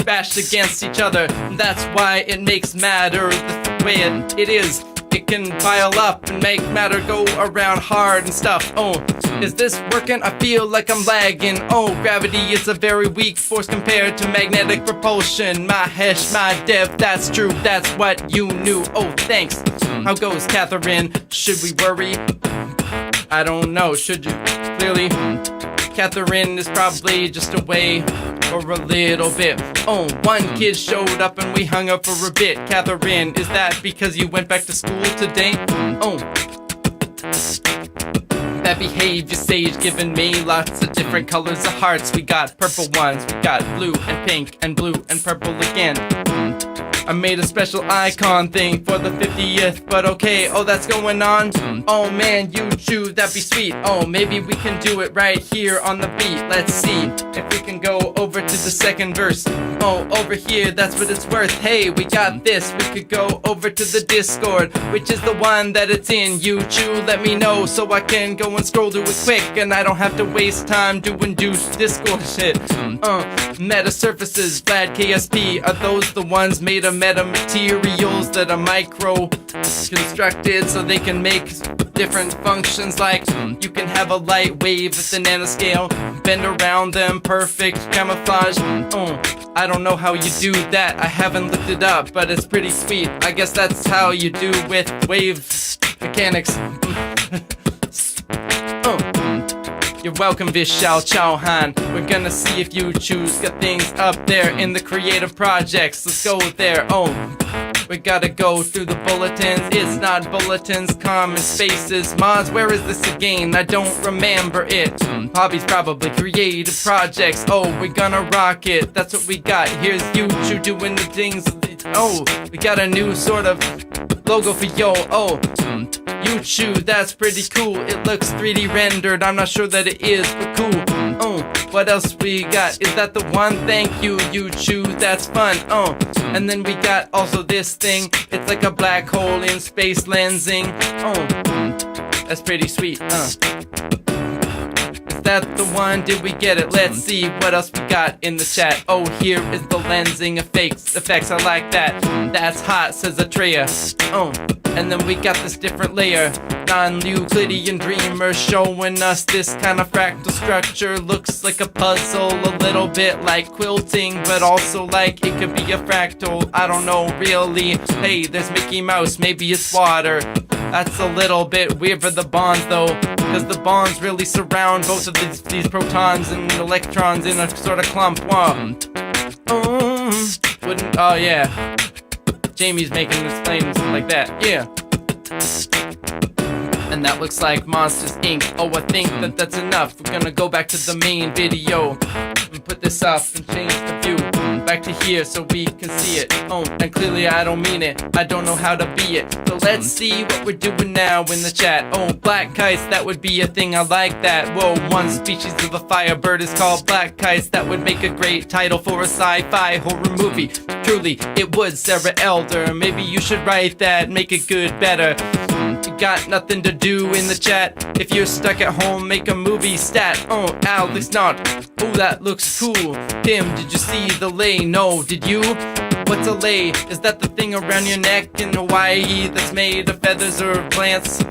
Speaker 1: bash against each other. That's why it makes matter the way it is. It can pile up and make matter go around hard and stuff. Is this working? I feel like I'm lagging. Gravity is a very weak force compared to magnetic propulsion. Mahesh, my dev, that's true. That's what you knew. Thanks. How goes, Catherine? Should we worry? I don't know. Should you? Clearly, Catherine is probably just away for a little bit. One kid showed up and we hung up for a bit. Catherine, is that because you went back to school today? That behavior sage giving me lots of different colors of hearts. We got purple ones, we got blue and pink and blue and purple again. I made a special icon thing for the 50th, but okay, that's going on. Man, you choose, that'd be sweet. Maybe we can do it right here on the beat. Let's see if we can go over to the second verse. Over here, that's what it's worth. Hey, we got this. We could go over to the Discord, which is the one that it's in. You chew, let me know so I can go and scroll to it quick, and I don't have to waste time doing Discord shit. Meta surfaces, Vlad KSP, are those the ones made of metamaterials that are micro constructed so they can make different functions? Like you can have a light wave at the nanoscale, bend around them, perfect camouflage. I don't know how you do that, I haven't looked it up, but it's pretty sweet. I guess that's how you do with wave mechanics. You're welcome, Vishal Chauhan. We're gonna see if you choose. Got things up there in the creative projects. Let's go there. We gotta go through the bulletins. It's not bulletins, common spaces. Mods, where is this again? I don't remember it. Hobbies, probably creative projects. We're gonna rock it. That's what we got. Here's you doing the things. We got a new sort of logo for yo. YouTube, that's pretty cool. It looks 3D rendered. I'm not sure that it is, but cool. What else we got? Is that the one? Thank you, YouTube. That's fun. And then we got also this thing. It's like a black hole in space lensing. That's pretty sweet. Is that the one? Did we get it? Let's see what else we got in the chat. Here is the lensing effects. I like that. That's hot, says Atreya. And then we got this different layer. Non-Euclidean dreamer showing us this kind of fractal structure. Looks like a puzzle, a little bit like quilting, but also like it could be a fractal. I don't know really. Hey, there's Mickey Mouse, maybe it's water. That's a little bit weird for the bonds though, because the bonds really surround both of these protons and electrons in a sort of clump. Yeah. Jamie's making this claim like that, yeah. And that looks like Monsters Inc. I think that's enough. We're gonna go back to the main video and put this up and change the view back to here so we can see it. And clearly I don't mean it. I don't know how to be it. So let's see what we're doing now in the chat. Black kites, that would be a thing. I like that. One species of a firebird is called black kites. That would make a great title for a sci-fi horror movie. Truly, it would, Sarah Elder. Maybe you should write that, make it good, better. You got nothing to do in the chat. If you're stuck at home, make a movie stat. Alex not. That looks cool. Tim, did you see the lay? No, did you? What's a lay? Is that the thing around your neck in Hawaii that's made of feathers or plants?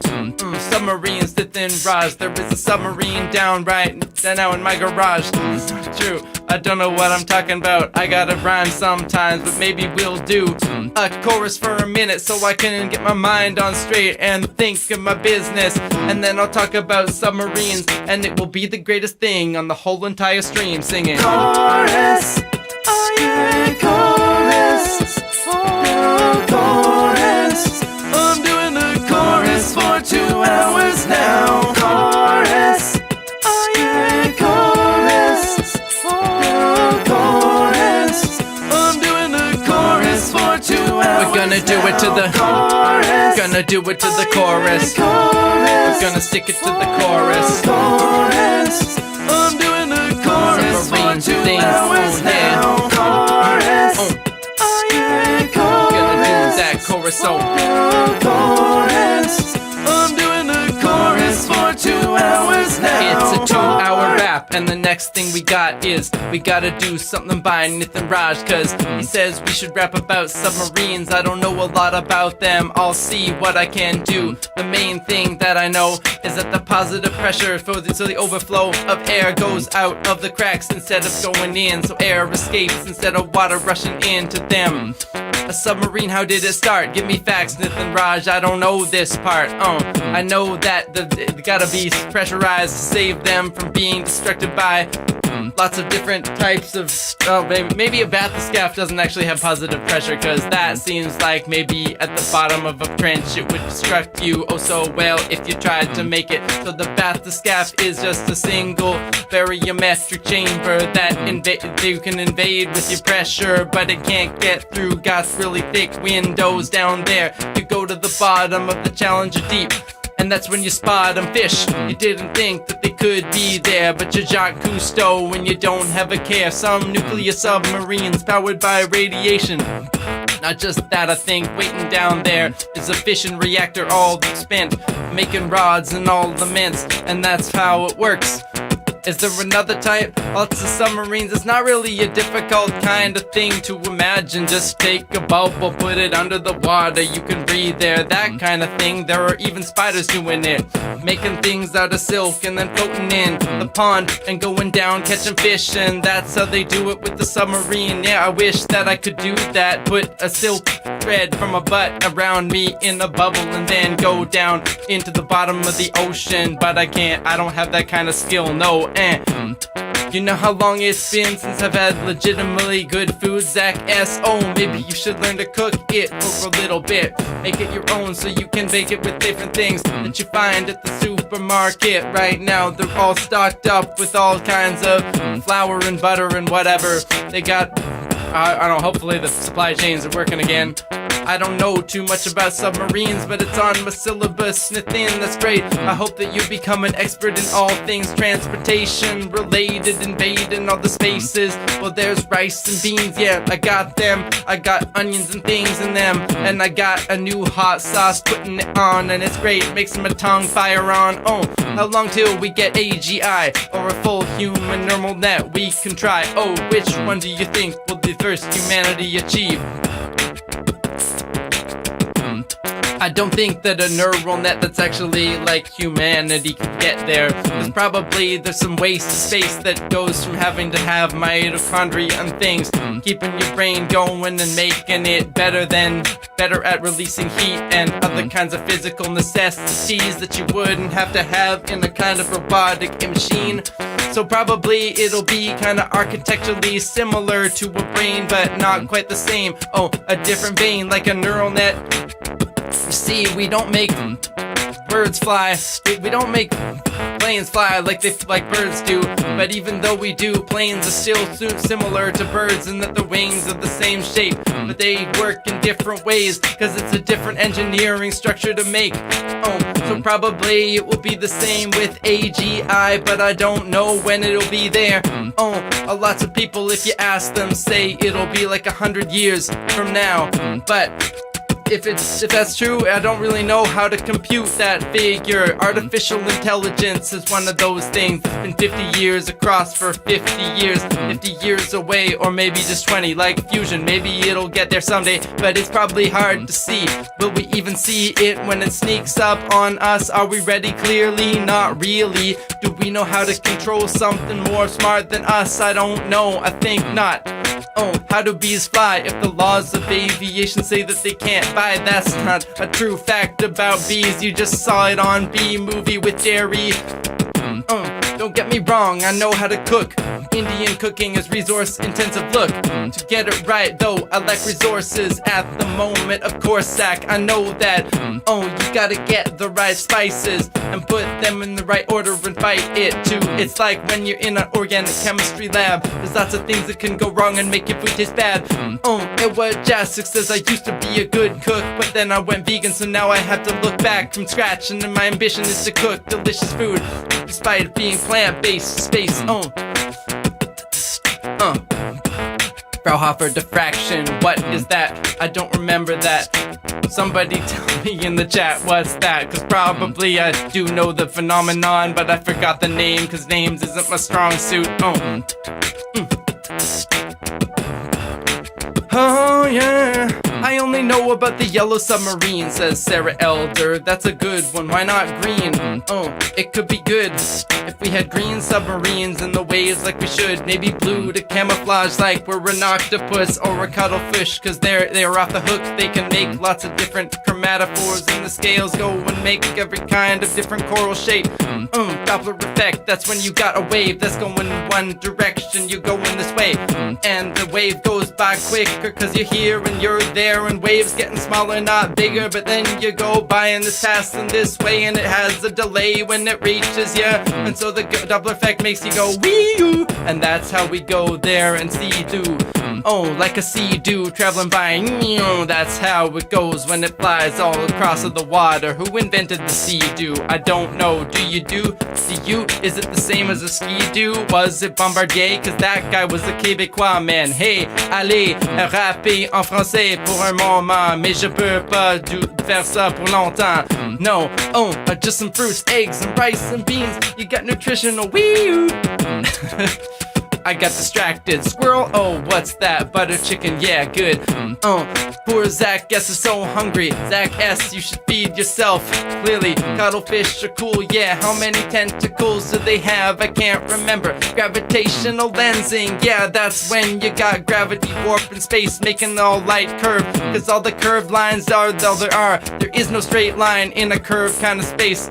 Speaker 1: Submarines sit in Raj. There is a submarine down right now in my garage. It's not true. I don't know what I'm talking about. I gotta rhyme sometimes, but maybe we'll do a chorus for a minute so I can get my mind on straight and think of my business. And then I'll talk about submarines, and it will be the greatest thing on the whole entire stream, singing
Speaker 2: Chorus, oh yeah, chorus, oh, chorus. I'm doing the chorus for 2 hours now. Chorus, oh yeah, chorus, oh, chorus. I'm doing the chorus for 2 hours.
Speaker 1: we're gonna do it to the
Speaker 2: chorus.
Speaker 1: Gonna do it to the chorus.
Speaker 2: Chorus.
Speaker 1: We're gonna stick it to the chorus.
Speaker 2: Chorus. I'm doing the chorus for
Speaker 1: Submarine
Speaker 2: 2
Speaker 1: things,
Speaker 2: hours
Speaker 1: oh, yeah.
Speaker 2: now. Chorus. Oh yeah, chorus.
Speaker 1: Gonna do that chorus, so
Speaker 2: Chorus. I'm doing the chorus for 2 hours now.
Speaker 1: it's a 2-hour rap, and the next thing we got is we gotta do something by Nithin Raj, cause he says we should rap about submarines. I don't know a lot about them, I'll see what I can do. The main thing that I know is that the positive pressure so the overflow of air goes out of the cracks instead of going in, so air escapes instead of water rushing into them. A submarine, how did it start? Give me facts, Nithin Raj, I don't know this part. I know that it gotta be pressurized to save them from being destructed by lots of different types of. Oh, maybe a bathyscaphe doesn't actually have positive pressure, cause that seems like maybe at the bottom of a trench it would destruct you oh so well if you tried to make it. So the bathyscaphe is just a single barometric chamber that you can invade with your pressure, but it can't get through. Got really thick windows down there. You go to the bottom of the Challenger Deep, and that's when you spot them fish. You didn't think that they could be there, but you're Jacques Cousteau when you don't have a care. Some nuclear submarines powered by radiation. Not just that, I think waiting down there is a fission reactor all spent, making rods and all laments, and that's how it works. Is there another type? Lots of submarines. It's not really a difficult kind of thing to imagine. Just take a bubble, put it under the water, you can breathe there. That kind of thing. There are even spiders doing it, making things out of silk and then floating in the pond and going down catching fish. And that's how they do it with the submarine. Yeah, I wish that I could do that. Put a silk thread from a butt around me in a bubble and then go down into the bottom of the ocean. But I can't, I don't have that kind of skill, no. You know how long it's been since I've had legitimately good food, Zach S. Oh, maybe you should learn to cook it for a little bit. Make it your own so you can bake it with different things that you find at the supermarket. Right now they're all stocked up with all kinds of flour and butter and whatever. They got, I don't know, hopefully the supply chains are working again. I don't know too much about submarines, but it's on my syllabus. Nithin, that's great. I hope that you become an expert in all things transportation related, invading all the spaces. Well, there's rice and beans, yeah, I got them. I got onions and things in them, and I got a new hot sauce, putting it on, and it's great. Makes my tongue fire on. Oh, how long till we get AGI or a full human neural net we can try? Oh, which one do you think will the first humanity achieve? I don't think that a neural net that's actually like humanity could get there. There's some waste of space that goes from having to have mitochondria and things, keeping your brain going and making it better at releasing heat and other kinds of physical necessities that you wouldn't have to have in a kind of robotic machine. So probably it'll be kind of architecturally similar to a brain, but not quite the same. Oh, a different vein, like a neural net. You see, we don't make birds fly. We don't make planes fly like birds do. But even though we do, planes are still similar to birds in that the wings are the same shape. But they work in different ways, cause it's a different engineering structure to make. Oh, so probably it will be the same with AGI, but I don't know when it'll be there. Oh, lots of people, if you ask them, say it'll be like 100 years from now. But if that's true, I don't really know how to compute that figure. Artificial intelligence is one of those things that's been 50 years across for 50 years, 50 years away, or maybe just 20, like fusion. Maybe it'll get there someday, but it's probably hard to see. Will we even see it when it sneaks up on us? Are we ready? Clearly not really. Do we know how to control something more smart than us? I don't know, I think not. Oh, how do bees fly if the laws of aviation say that they can't fly? That's not a true fact about bees. You just saw it on Bee Movie with Jerry. Don't get me wrong, I know how to cook. Indian cooking is resource intensive. Look, to get it right though, I lack resources at the moment. Of course, Zach, I know that. You gotta get the right spices and put them in the right order and fight it too. It's like when you're in an organic chemistry lab. There's lots of things that can go wrong and make your food taste bad. And what Jasik says, I used to be a good cook, but then I went vegan, so now I have to look back from scratch. And then my ambition is to cook delicious food, despite being plant-based. Space. Fraunhofer diffraction, what is that? I don't remember that. Somebody tell me in the chat what's that, cause probably I do know the phenomenon, but I forgot the name, cause names isn't my strong suit. Oh yeah, I only know about the yellow submarine, says Sarah Elder. That's a good one, why not green? It could be good if we had green submarines in the waves like we should. Maybe blue to camouflage like we're an octopus or a cuttlefish, cause they're off the hook. They can make lots of different chromatophores, and the scales go and make every kind of different coral shape. Doppler effect, that's when you got a wave that's going in one direction, you're going this way, and the wave goes by quicker cause you're here and you're there, and waves getting smaller, not bigger. But then you go by in this fast in this way, and it has a delay when it reaches you, and so the Doppler effect makes you go wee-oo, and that's how we go there and see do. Like a sea-doo traveling by. That's how it goes when it flies all across the water. Who invented the sea-doo? I don't know. Do you do? Is it the same as a ski-doo? Was it Bombardier? Cause that guy was a Québécois, man. Hey, allez, rapper en français pour un moment, mais je peux pas faire ça pour longtemps. No, just some fruits, eggs, and rice and beans. You got nutritional wee-oo. I got distracted. Squirrel, what's that? Butter chicken, yeah, good. Poor Zach S is so hungry. Zach S, you should feed yourself. Clearly, cuttlefish are cool, yeah. How many tentacles do they have? I can't remember. Gravitational lensing, yeah, that's when you got gravity warp in space, making all light curve. Cause all the curved lines are all there are. There is no straight line in a curved kind of space.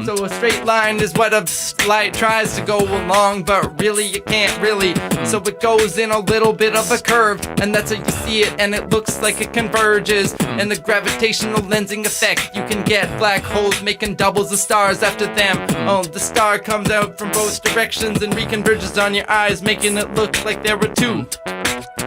Speaker 1: So a straight line is what a light tries to go along, but really you can't really. So it goes in a little bit of a curve, and that's how you see it, and it looks like it converges. And the gravitational lensing effect, you can get black holes making doubles of stars after them. The star comes out from both directions and reconverges on your eyes, making it look like there were two.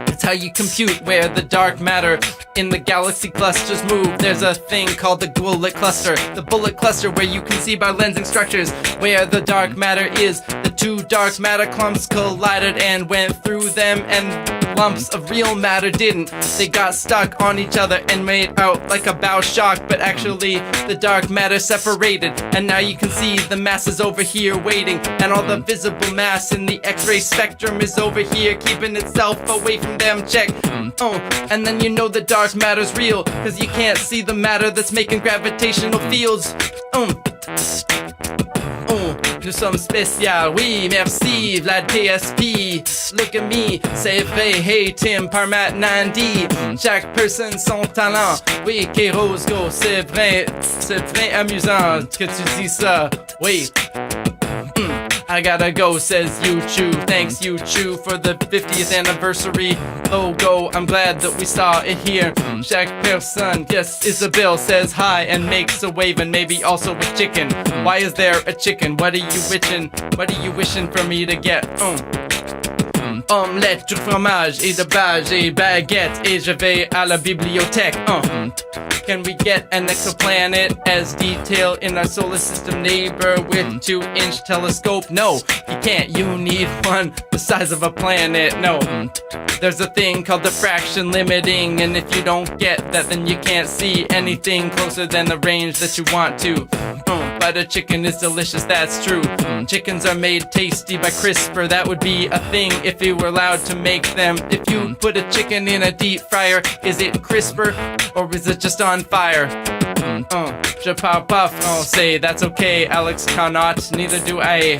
Speaker 1: That's how you compute where the dark matter in the galaxy clusters move. There's a thing called the bullet cluster. The bullet cluster where you can see by lensing structures where the dark matter is. The two dark matter clumps collided and went through them, and lumps of real matter didn't. They got stuck on each other and made out like a bow shock, but actually the dark matter separated, and now you can see the masses over here waiting, and all the visible mass in the X-ray spectrum is over here keeping itself away from them. Check. And then you know the dark matter's real, cause you can't see the matter that's making gravitational fields. Nous sommes spécial, oui, merci, Vlad TSP. Look at me, c'est vrai, hey Tim, Parmat Nandi. Chaque personne son talent, oui, K-Rose Go, c'est vrai amusant que tu dis ça, oui. I gotta go, says Yuchu. Thanks, Yuchu, for the 50th anniversary logo. I'm glad that we saw it here. Chaque personne, yes, Isabel says hi and makes a wave, and maybe also a chicken. Why is there a chicken? What are you wishing? What are you wishing for me to get? omelette, du fromage et de bage et baguette, et je vais à la bibliothèque. Can we get an exoplanet as detailed in our solar system neighbor with 2-inch telescope? No, you can't. You need one the size of a planet. No, there's a thing called diffraction limiting, and if you don't get that, then you can't see anything closer than the range that you want to. Butter chicken is delicious, that's true. Chickens are made tasty by CRISPR. That would be a thing if you were allowed to make them. If you put a chicken in a deep fryer, is it CRISPR or is it just on fire? Japow puff, oh say that's okay, Alex cannot, neither do I.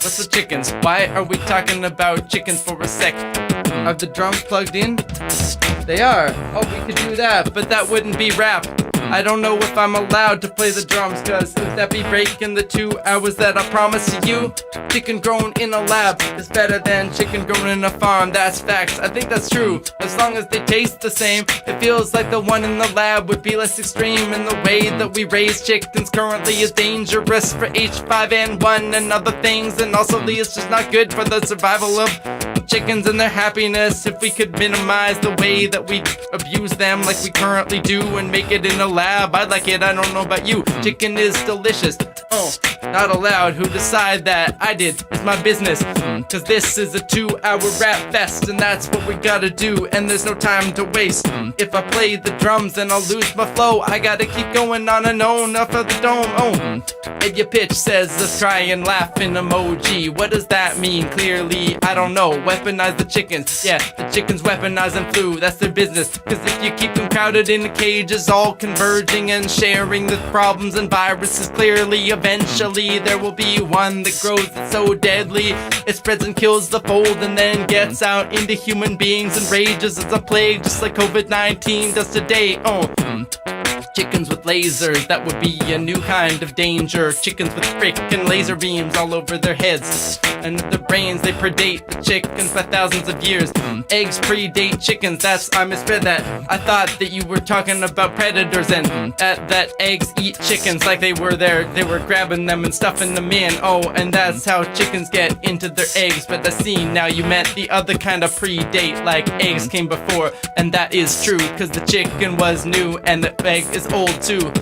Speaker 1: What's with chickens? Why are we talking about chickens for a sec? Are the drums plugged in? They are. Oh, we could do that, but that wouldn't be rap. I don't know if I'm allowed to play the drums, cause would that be breaking the 2 hours that I promised to you? Chicken grown in a lab is better than chicken grown in a farm, that's facts, I think that's true. As long as they taste the same, it feels like the one in the lab would be less extreme. And the way that we raise chickens currently is dangerous for H5N1 and other things, and also it's just not good for the survival of chickens and their happiness. If we could minimize the way that we abuse them like we currently do and make it in a lab, I'd like it, I don't know about you. Chicken is delicious. Not allowed, who decide that? I did, it's my business. Cause this is a 2-hour rap fest, and that's what we gotta do, and there's no time to waste. If I play the drums then I'll lose my flow, I gotta keep going on and on up of the dome. And your pitch says let's try and laugh in emoji. What does that mean? Clearly, I don't know. Weaponize the chickens. Yeah, the chickens weaponizing flu, that's their business. Cause if you keep them crowded in the cages, all converging and sharing the problems and viruses, clearly eventually there will be one that grows that's so deadly it spreads and kills the fold and then gets out into human beings and rages as a plague, just like COVID-19 does today. Chickens with lasers, that would be a new kind of danger. Chickens with frickin' laser beams all over their heads, and with their brains they predate the chickens by thousands of years. Eggs predate chickens, I misread that. I thought that you were talking about predators and that eggs eat chickens like they were grabbing them and stuffing them in. And that's how chickens get into their eggs, but I see now you meant the other kind of predate, like eggs came before, and that is true, cause the chicken was new and the egg is old too.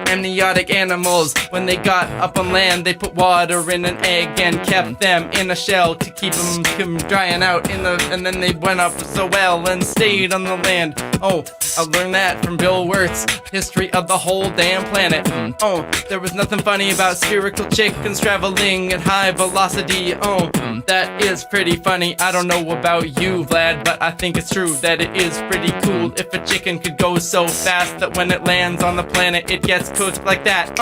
Speaker 1: Amniotic animals, when they got up on land, they put water in an egg and kept them in a shell to keep them from drying out and then they went up so well and stayed on the land. I learned that from Bill Wirt's History of the Whole Damn Planet. There was nothing funny about spherical chickens traveling at high velocity. That is pretty funny. I don't know about you, Vlad, but I think it's true that it is pretty cool if a chicken could go so fast that when it lands on the planet it gets cooked like that.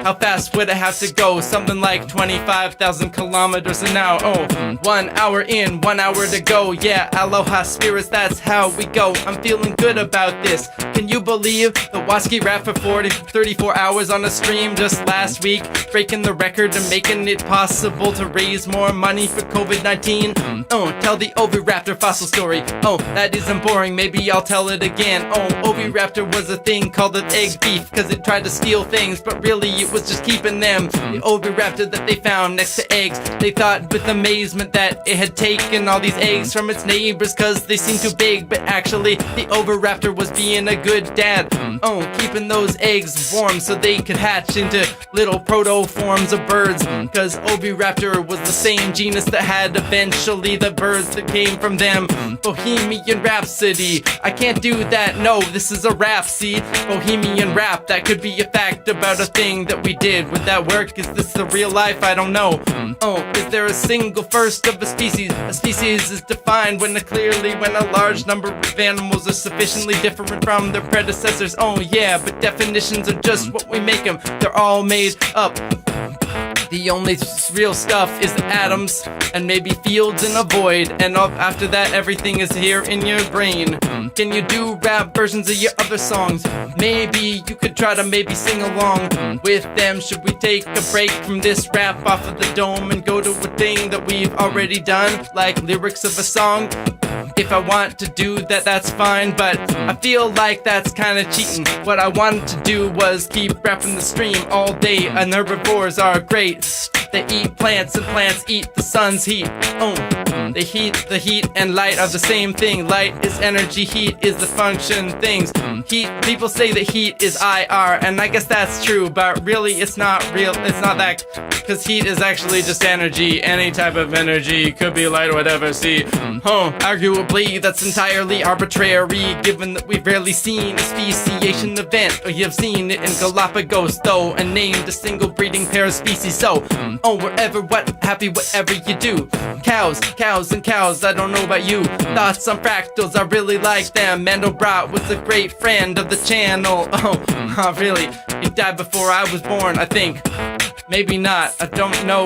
Speaker 1: How fast would it have to go? Something like 25,000 kilometers an hour. 1 hour in, 1 hour to go. Yeah, aloha spirits, that's how we go. I'm feeling good about this. Can you believe the Waski rapped for 34 hours on a stream just last week, breaking the record and making it possible to raise more money for COVID-19? Tell the Oviraptor fossil story. That isn't boring, maybe I'll tell it again. Oviraptor was a thing called an egg thief, cause it tried to steal things, but really it was just keeping them. The Oviraptor that they found next to eggs, they thought with amazement that it had taken all these eggs from its neighbors cause they seemed too big, but actually the Oviraptor was being a good dad. Keeping those eggs warm so they could hatch into little proto-forms of birds, cause Oviraptor was the same genus that had eventually the birds that came from them. Bohemian Rhapsody, I can't do that, no, this is a rap, see? Bohemian rap, that could be a fact about a thing that we did. Would that work? Is this the real life? I don't know. Is there a single first of a species? A species is defined when a large number of animals are sufficiently different from their predecessors. Yeah, but definitions are just what we make them. They're all made up. The only real stuff is atoms and maybe fields in a void, and after that everything is here in your brain. Can you do rap versions of your other songs? Maybe you could try to maybe sing along with them. Should we take a break from this rap off of the dome and go to a thing that we've already done, like lyrics of a song? If I want to do that, that's fine, but I feel like that's kinda cheating. What I wanted to do was keep rapping the stream all day, and herbivores are great. They eat plants and plants eat the sun's heat. They heat, the heat and light are the same thing. Light is energy, heat is the function things. Heat, people say that heat is IR, and I guess that's true, but really it's not real, it's not that, because heat is actually just energy. Any type of energy, could be light or whatever, see. Arguably that's entirely arbitrary, given that we've rarely seen a speciation event, or you've seen it in Galapagos though, and named a single breeding pair of species. So, wherever, what, happy, whatever you do. Cows, cows and cows, I don't know about you. Thoughts on fractals, I really like them. Mandelbrot was a great friend of the channel. Really? He died before I was born, I think. Maybe not, I don't know.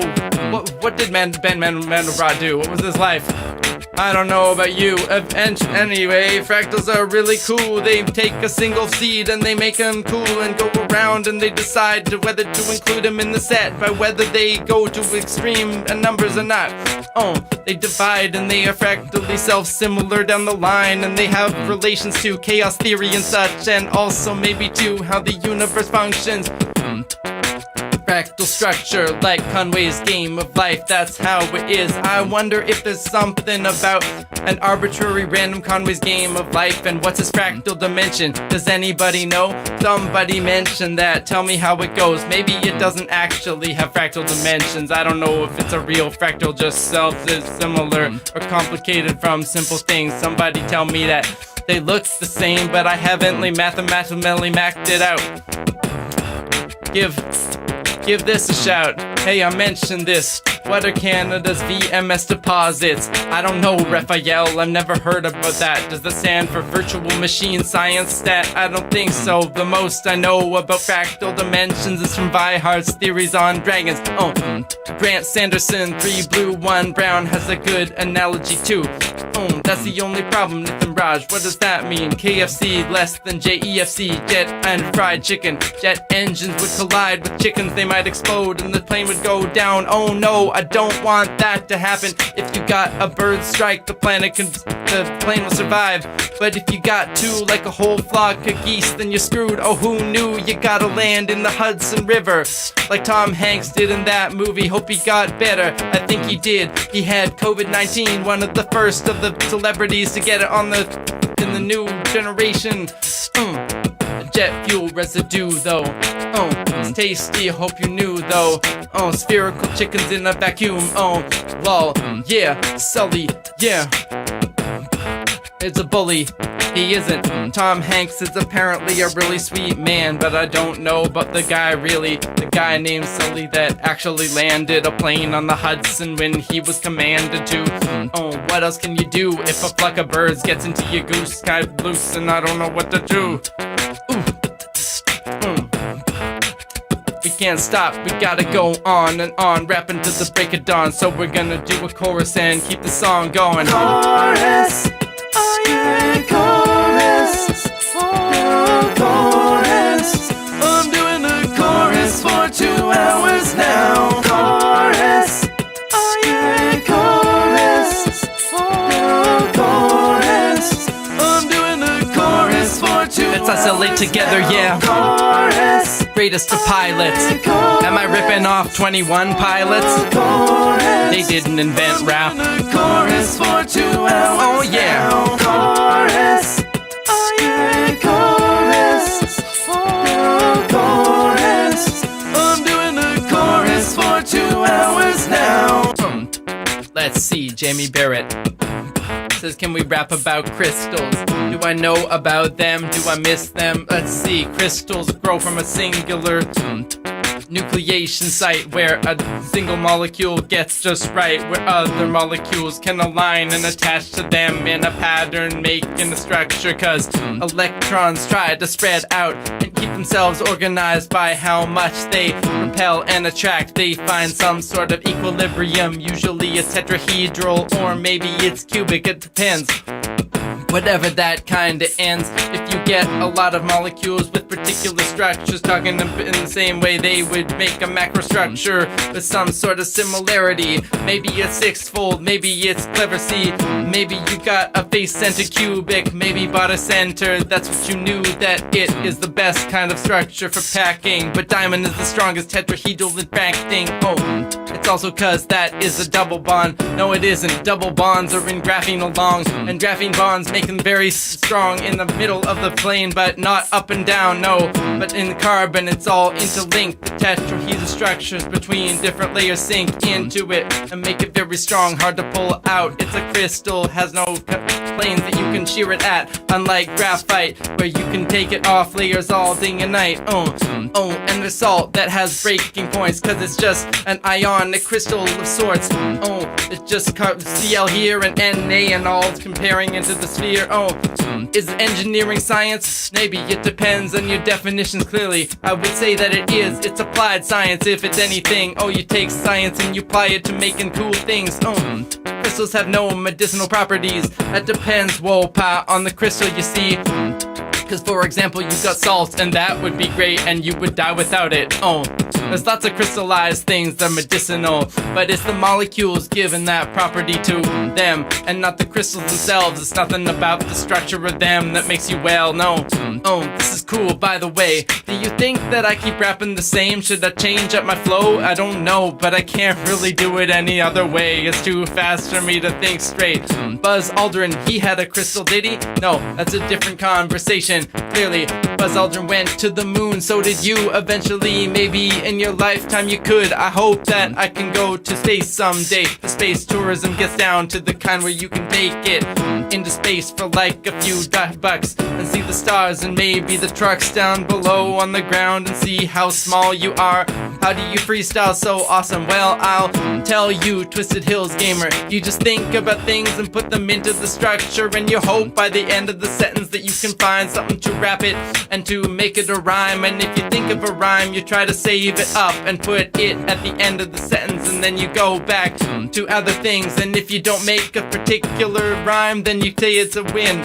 Speaker 1: What did Ben Mandelbrot do? What was his life? I don't know about you. Anyway, fractals are really cool. They take a single seed and they make them cool and go around, and they decide whether to include them in the set by whether they go to extreme numbers or not. They divide and they are fractally self-similar down the line, and they have relations to chaos theory and such, and also maybe to how the universe functions. Fractal structure, like Conway's game of life, that's how it is. I wonder if there's something about an arbitrary random Conway's game of life, and what's his fractal dimension? Does anybody know? Somebody mentioned that, tell me how it goes. Maybe it doesn't actually have fractal dimensions. I don't know if it's a real fractal, just self-similar or complicated from simple things. Somebody tell me that they look the same, but I haven't mathematically mapped it out. Give this a shout. Hey, I mentioned this. What are Canada's VMS deposits? I don't know, Raphael, I've never heard about that. Does that stand for virtual machine science stat? I don't think so. The most I know about fractal dimensions is from Vihart's theories on dragons. Grant Sanderson, 3 blue, 1 brown, has a good analogy too. That's the only problem, Nathan Raj. What does that mean? KFC less than JEFC, jet and fried chicken. Jet engines would collide with chickens, they might explode and the plane would go down. Oh no, I don't want that to happen. If you got a bird strike, the plane will survive. But if you got two, like a whole flock of geese, then you're screwed. Oh, who knew? You gotta land in the Hudson River, like Tom Hanks did in that movie. Hope he got better. I think he did. He had COVID-19, one of the first of the celebrities to get it in the new generation. Jet fuel residue though. It's tasty, hope you knew though. Spherical chickens in a vacuum. Lol, yeah, Sully, yeah. It's a bully. He isn't. Tom Hanks is apparently a really sweet man, but I don't know about the guy really. The guy named Sully that actually landed a plane on the Hudson when he was commanded to. What else can you do if a flock of birds gets into your goose sky loose and I don't know what to do? We can't stop, we gotta go on and on, rapping to the break of dawn. So we're gonna do a chorus and keep the song going.
Speaker 2: Chorus, oh yeah, chorus, oh, chorus. I'm doing the chorus for 2 hours now. Chorus, oh yeah, chorus, oh, chorus. I'm doing the chorus for 2 hours.
Speaker 1: Let's oscillate together, yeah.
Speaker 2: Chorus.
Speaker 1: Greatest of pilots. Am I ripping off 21 pilots? They didn't invent rap.
Speaker 2: Chorus for 2 hours.
Speaker 1: Oh yeah.
Speaker 2: Chorus. Oh yeah, chorus. Oh, chorus. I'm doing the chorus for 2 hours now.
Speaker 1: Let's see, Jamie Barrett says, can we rap about crystals? Do I know about them? Do I miss them? Let's see, crystals grow from a singular nucleation site where a single molecule gets just right, where other molecules can align and attach to them in a pattern, making a structure, cause electrons try to spread out and keep themselves organized by how much they repel and attract. They find some sort of equilibrium, usually it's tetrahedral or maybe it's cubic, it depends. Whatever that kinda ends. If you get a lot of molecules with particular structures talking in the same way, they would make a macrostructure with some sort of similarity. Maybe it's sixfold, maybe it's clever C. Maybe you got a face center cubic, maybe bought center. That's what you knew, that it is the best kind of structure for packing. But diamond is the strongest tetrahedral in packing. It's It's also cause that is a double bond. No, it isn't. Double bonds are in graphene along, and graphene bonds make them very strong in the middle of the plane, but not up and down, no. But in the carbon, it's all interlinked. The tetrahedral structures between different layers sink into it and make it very strong, hard to pull out. It's a crystal, has no planes that you can shear it at, unlike graphite, where you can take it off layers all day and night. And the salt that has breaking points, cause it's just an ionic crystal of sorts. It's just Cl here and Na and all comparing into the sphere. Is it engineering science? Maybe, it depends on your definitions clearly. I would say that it is. It's applied science if it's anything. You take science and you apply it to making cool things. Crystals have no medicinal properties. That depends, pa, on the crystal, you see. Cause for example, you've got salt, and that would be great, and you would die without it. There's lots of crystallized things that are medicinal, but it's the molecules given that property to them, and not the crystals themselves. It's nothing about the structure of them that makes you well, no. This is cool, by the way. Do you think that I keep rapping the same? Should I change up my flow? I don't know, but I can't really do it any other way. It's too fast for me to think straight. Buzz Aldrin, he had a crystal, did he? No, that's a different conversation. Clearly, Buzz Aldrin went to the moon, so did you eventually. Maybe in your lifetime you could. I hope that I can go to space someday. The space tourism gets down to the kind where you can take it into space for like a few bucks and see the stars and maybe the trucks down below on the ground and see how small you are. How do you freestyle so awesome? Well, I'll tell you, Twisted Hills gamer. You just think about things and put them into the structure, and you hope by the end of the sentence that you can find something to wrap it and to make it a rhyme. And if you think of a rhyme, you try to save it up and put it at the end of the sentence, and then you go back to other things. And if you don't make a particular rhyme, then you say it's a win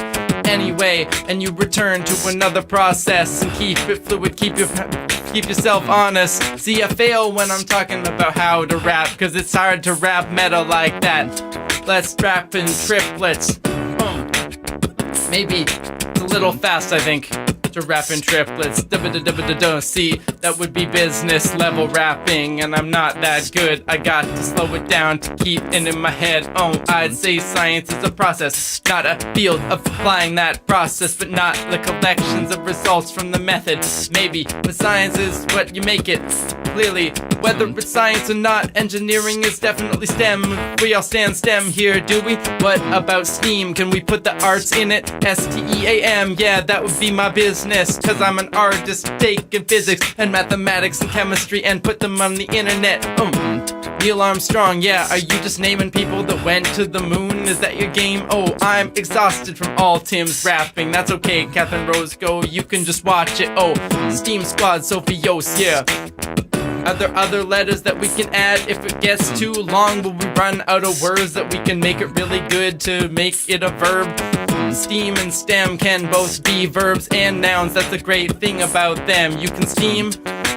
Speaker 1: anyway, and you return to another process and keep it fluid, keep yourself honest. See, I fail when I'm talking about how to rap, cause it's hard to rap meta like that. Let's rap in triplets. Maybe it's a little fast, I think, to rap in triplets. See, that would be business level rapping, and I'm not that good. I got to slow it down to keep it in my head. I'd say science is a process, not a field of applying that process, but not the collections of results from the method. Maybe, but science is what you make it. Clearly, whether it's science or not, engineering is definitely STEM. We all stand STEM here, do we? What about STEAM? Can we put the arts in it? STEAM, yeah, that would be my business, cause I'm an artist taking physics and mathematics and chemistry and put them on the internet. Neil Armstrong, yeah, are you just naming people that went to the moon? Is that your game? I'm exhausted from all Tim's rapping. That's okay, Catherine Rose, go, you can just watch it. Steam Squad, Sophios, yeah. Are there other letters that we can add? If it gets too long, will we run out of words that we can make it really good to make it a verb? Steam and STEM can both be verbs and nouns. That's the great thing about them. You can steam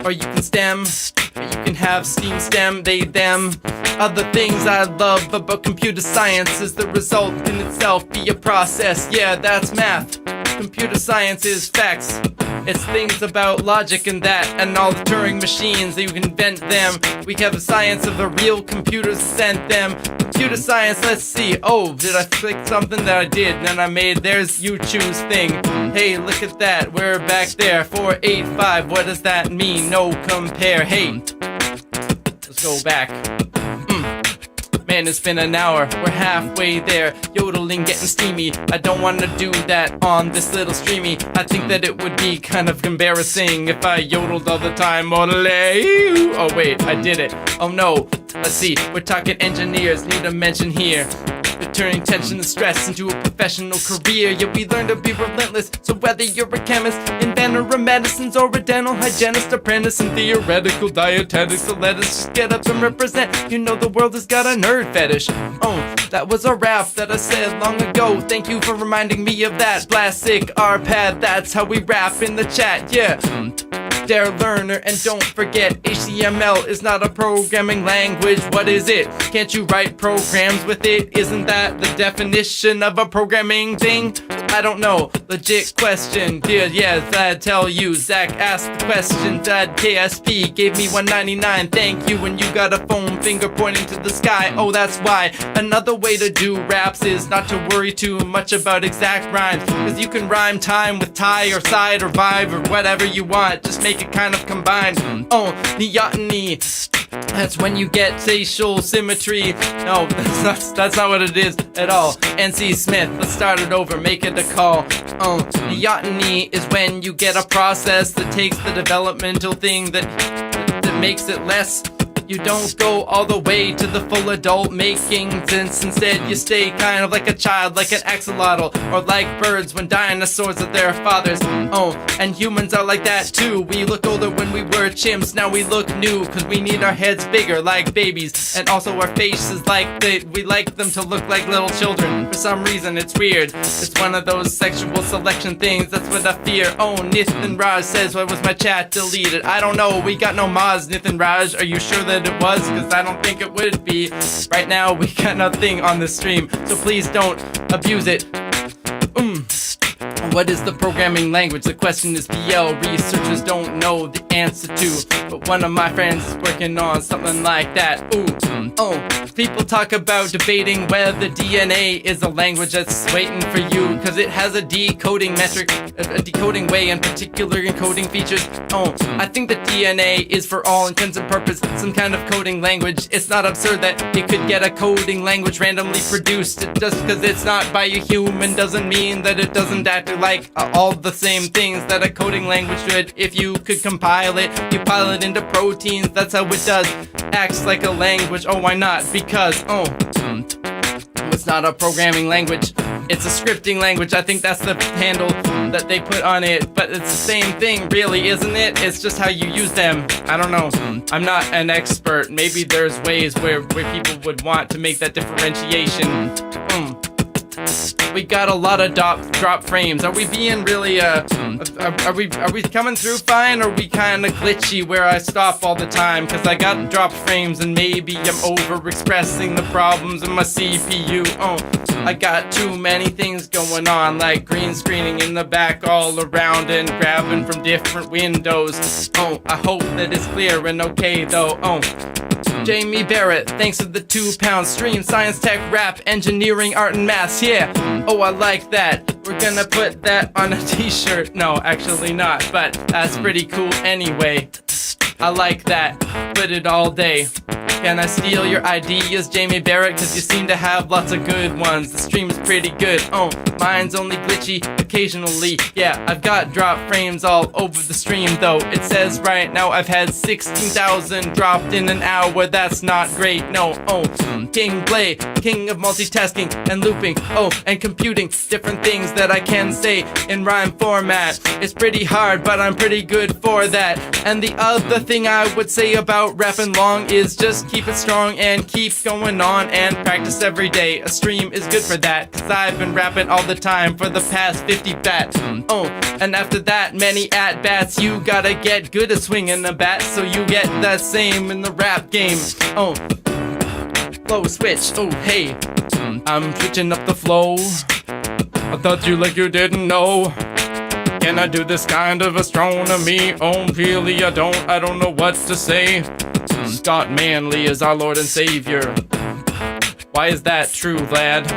Speaker 1: or you can STEM. You can have steam, STEM, they, them. Other things I love about computer science is the result in itself be a process. Yeah, that's math. Computer science is facts. It's things about logic and that, and all the Turing machines that you can invent them. We have the science of the real computers sent them. Computer science, let's see. Did I click something that I did? And then I made there's you choose thing. Hey, look at that. We're back there. 485. What does that mean? No compare. Hey, let's go back. Man, it's been an hour, we're halfway there. Yodeling, getting steamy. I don't wanna do that on this little streamy. I think that it would be kind of embarrassing if I yodeled all the time. Oh wait, I did it. Oh no, let's see, we're talking engineers, need to mention here. We're turning tension and stress into a professional career. Yeah, we learn to be relentless. So whether you're a chemist, inventor of medicines, or a dental hygienist, apprentice in theoretical dietetics, so let us just get up and represent. You know the world has got a nerd fetish. That was a rap that I said long ago. Thank you for reminding me of that. Plastic R-pad, that's how we rap in the chat. Yeah. Dare learner, and don't forget, HTML is not a programming language. What is it? Can't you write programs with it? Isn't that the definition of a programming thing? I don't know. Legit question. Yes, I tell you. Zach asked the question. Dad KSP gave me $1.99. Thank you. And you got a foam finger pointing to the sky. Oh, that's why. Another way to do raps is not to worry too much about exact rhymes. Cause you can rhyme time with tie or side or vibe or whatever you want. Just make it kind of combined. Oh, neoteny. That's when you get facial symmetry. No, that's not what it is at all. NC Smith, let's start it over, make it a call. Neoteny is when you get a process that takes the developmental thing that makes it less. You don't go all the way to the full adult making sense. Instead, you stay kind of like a child, like an axolotl, or like birds when dinosaurs are their fathers. Oh, and humans are like that too. We look older when we were chimps, now we look new, cause we need our heads bigger like babies, and also our faces we like them to look like little children. For some reason, it's weird. It's one of those sexual selection things, that's what I fear. Oh, Nithin Raj says, why was my chat deleted? I don't know, we got no mods, Nithin Raj. Are you sure that it was? Cause I don't think it would be. Right now we got nothing on the stream, so please don't abuse it. What is the programming language? The question is PL. Researchers don't know the answer to, but one of my friends is working on something like that. People talk about debating whether DNA is a language that's waiting for you, cause it has a decoding metric, a decoding way, and particular encoding features. I think that DNA is for all intents and purposes some kind of coding language. It's not absurd that you could get a coding language randomly produced. Just cause it's not by a human doesn't mean that it doesn't act like all the same things that a coding language should. If you could compile it, you pile it into proteins, that's how it does. Acts like a language. Oh, why not? Because, it's not a programming language. It's a scripting language. I think that's the handle that they put on it. But it's the same thing, really, isn't it? It's just how you use them. I don't know. I'm not an expert. Maybe there's ways where people would want to make that differentiation. We got a lot of drop frames. Are we being really are we coming through fine, or are we kind of glitchy where I stop all the time? Cause I got dropped frames and maybe I'm over expressing the problems in my CPU. I got too many things going on, like green screening in the back all around and grabbing from different windows. I hope that it's clear and okay though. Jamie Barrett, thanks for the £2 stream. Science, tech, rap, engineering, art, and maths. Yeah. I like that. We're gonna put that on a t-shirt. No, actually not, but that's pretty cool anyway. I like that. Put it all day. Can I steal your ideas, Jamie Barrett? Cause you seem to have lots of good ones. The stream is pretty good. Mine's only glitchy occasionally. Yeah, I've got drop frames all over the stream though. It says right now I've had 16,000 dropped in an hour. That's not great, no. King Blay, king of multitasking and looping. And computing different things that I can say in rhyme format. It's pretty hard, but I'm pretty good for that. And the other thing I would say about rapping long is just keep it strong and keep going on and practice every day. A stream is good for that, cause I've been rapping all the time for the past 50 bats. And after that many at-bats, you gotta get good at swinging a bat, so you get the same in the rap game. Flow switch, hey, I'm switching up the flow. I thought you didn't know. Can I do this kind of astronomy? Really I don't know what to say. Scott Manley is our Lord and Savior. Why is that true, lad?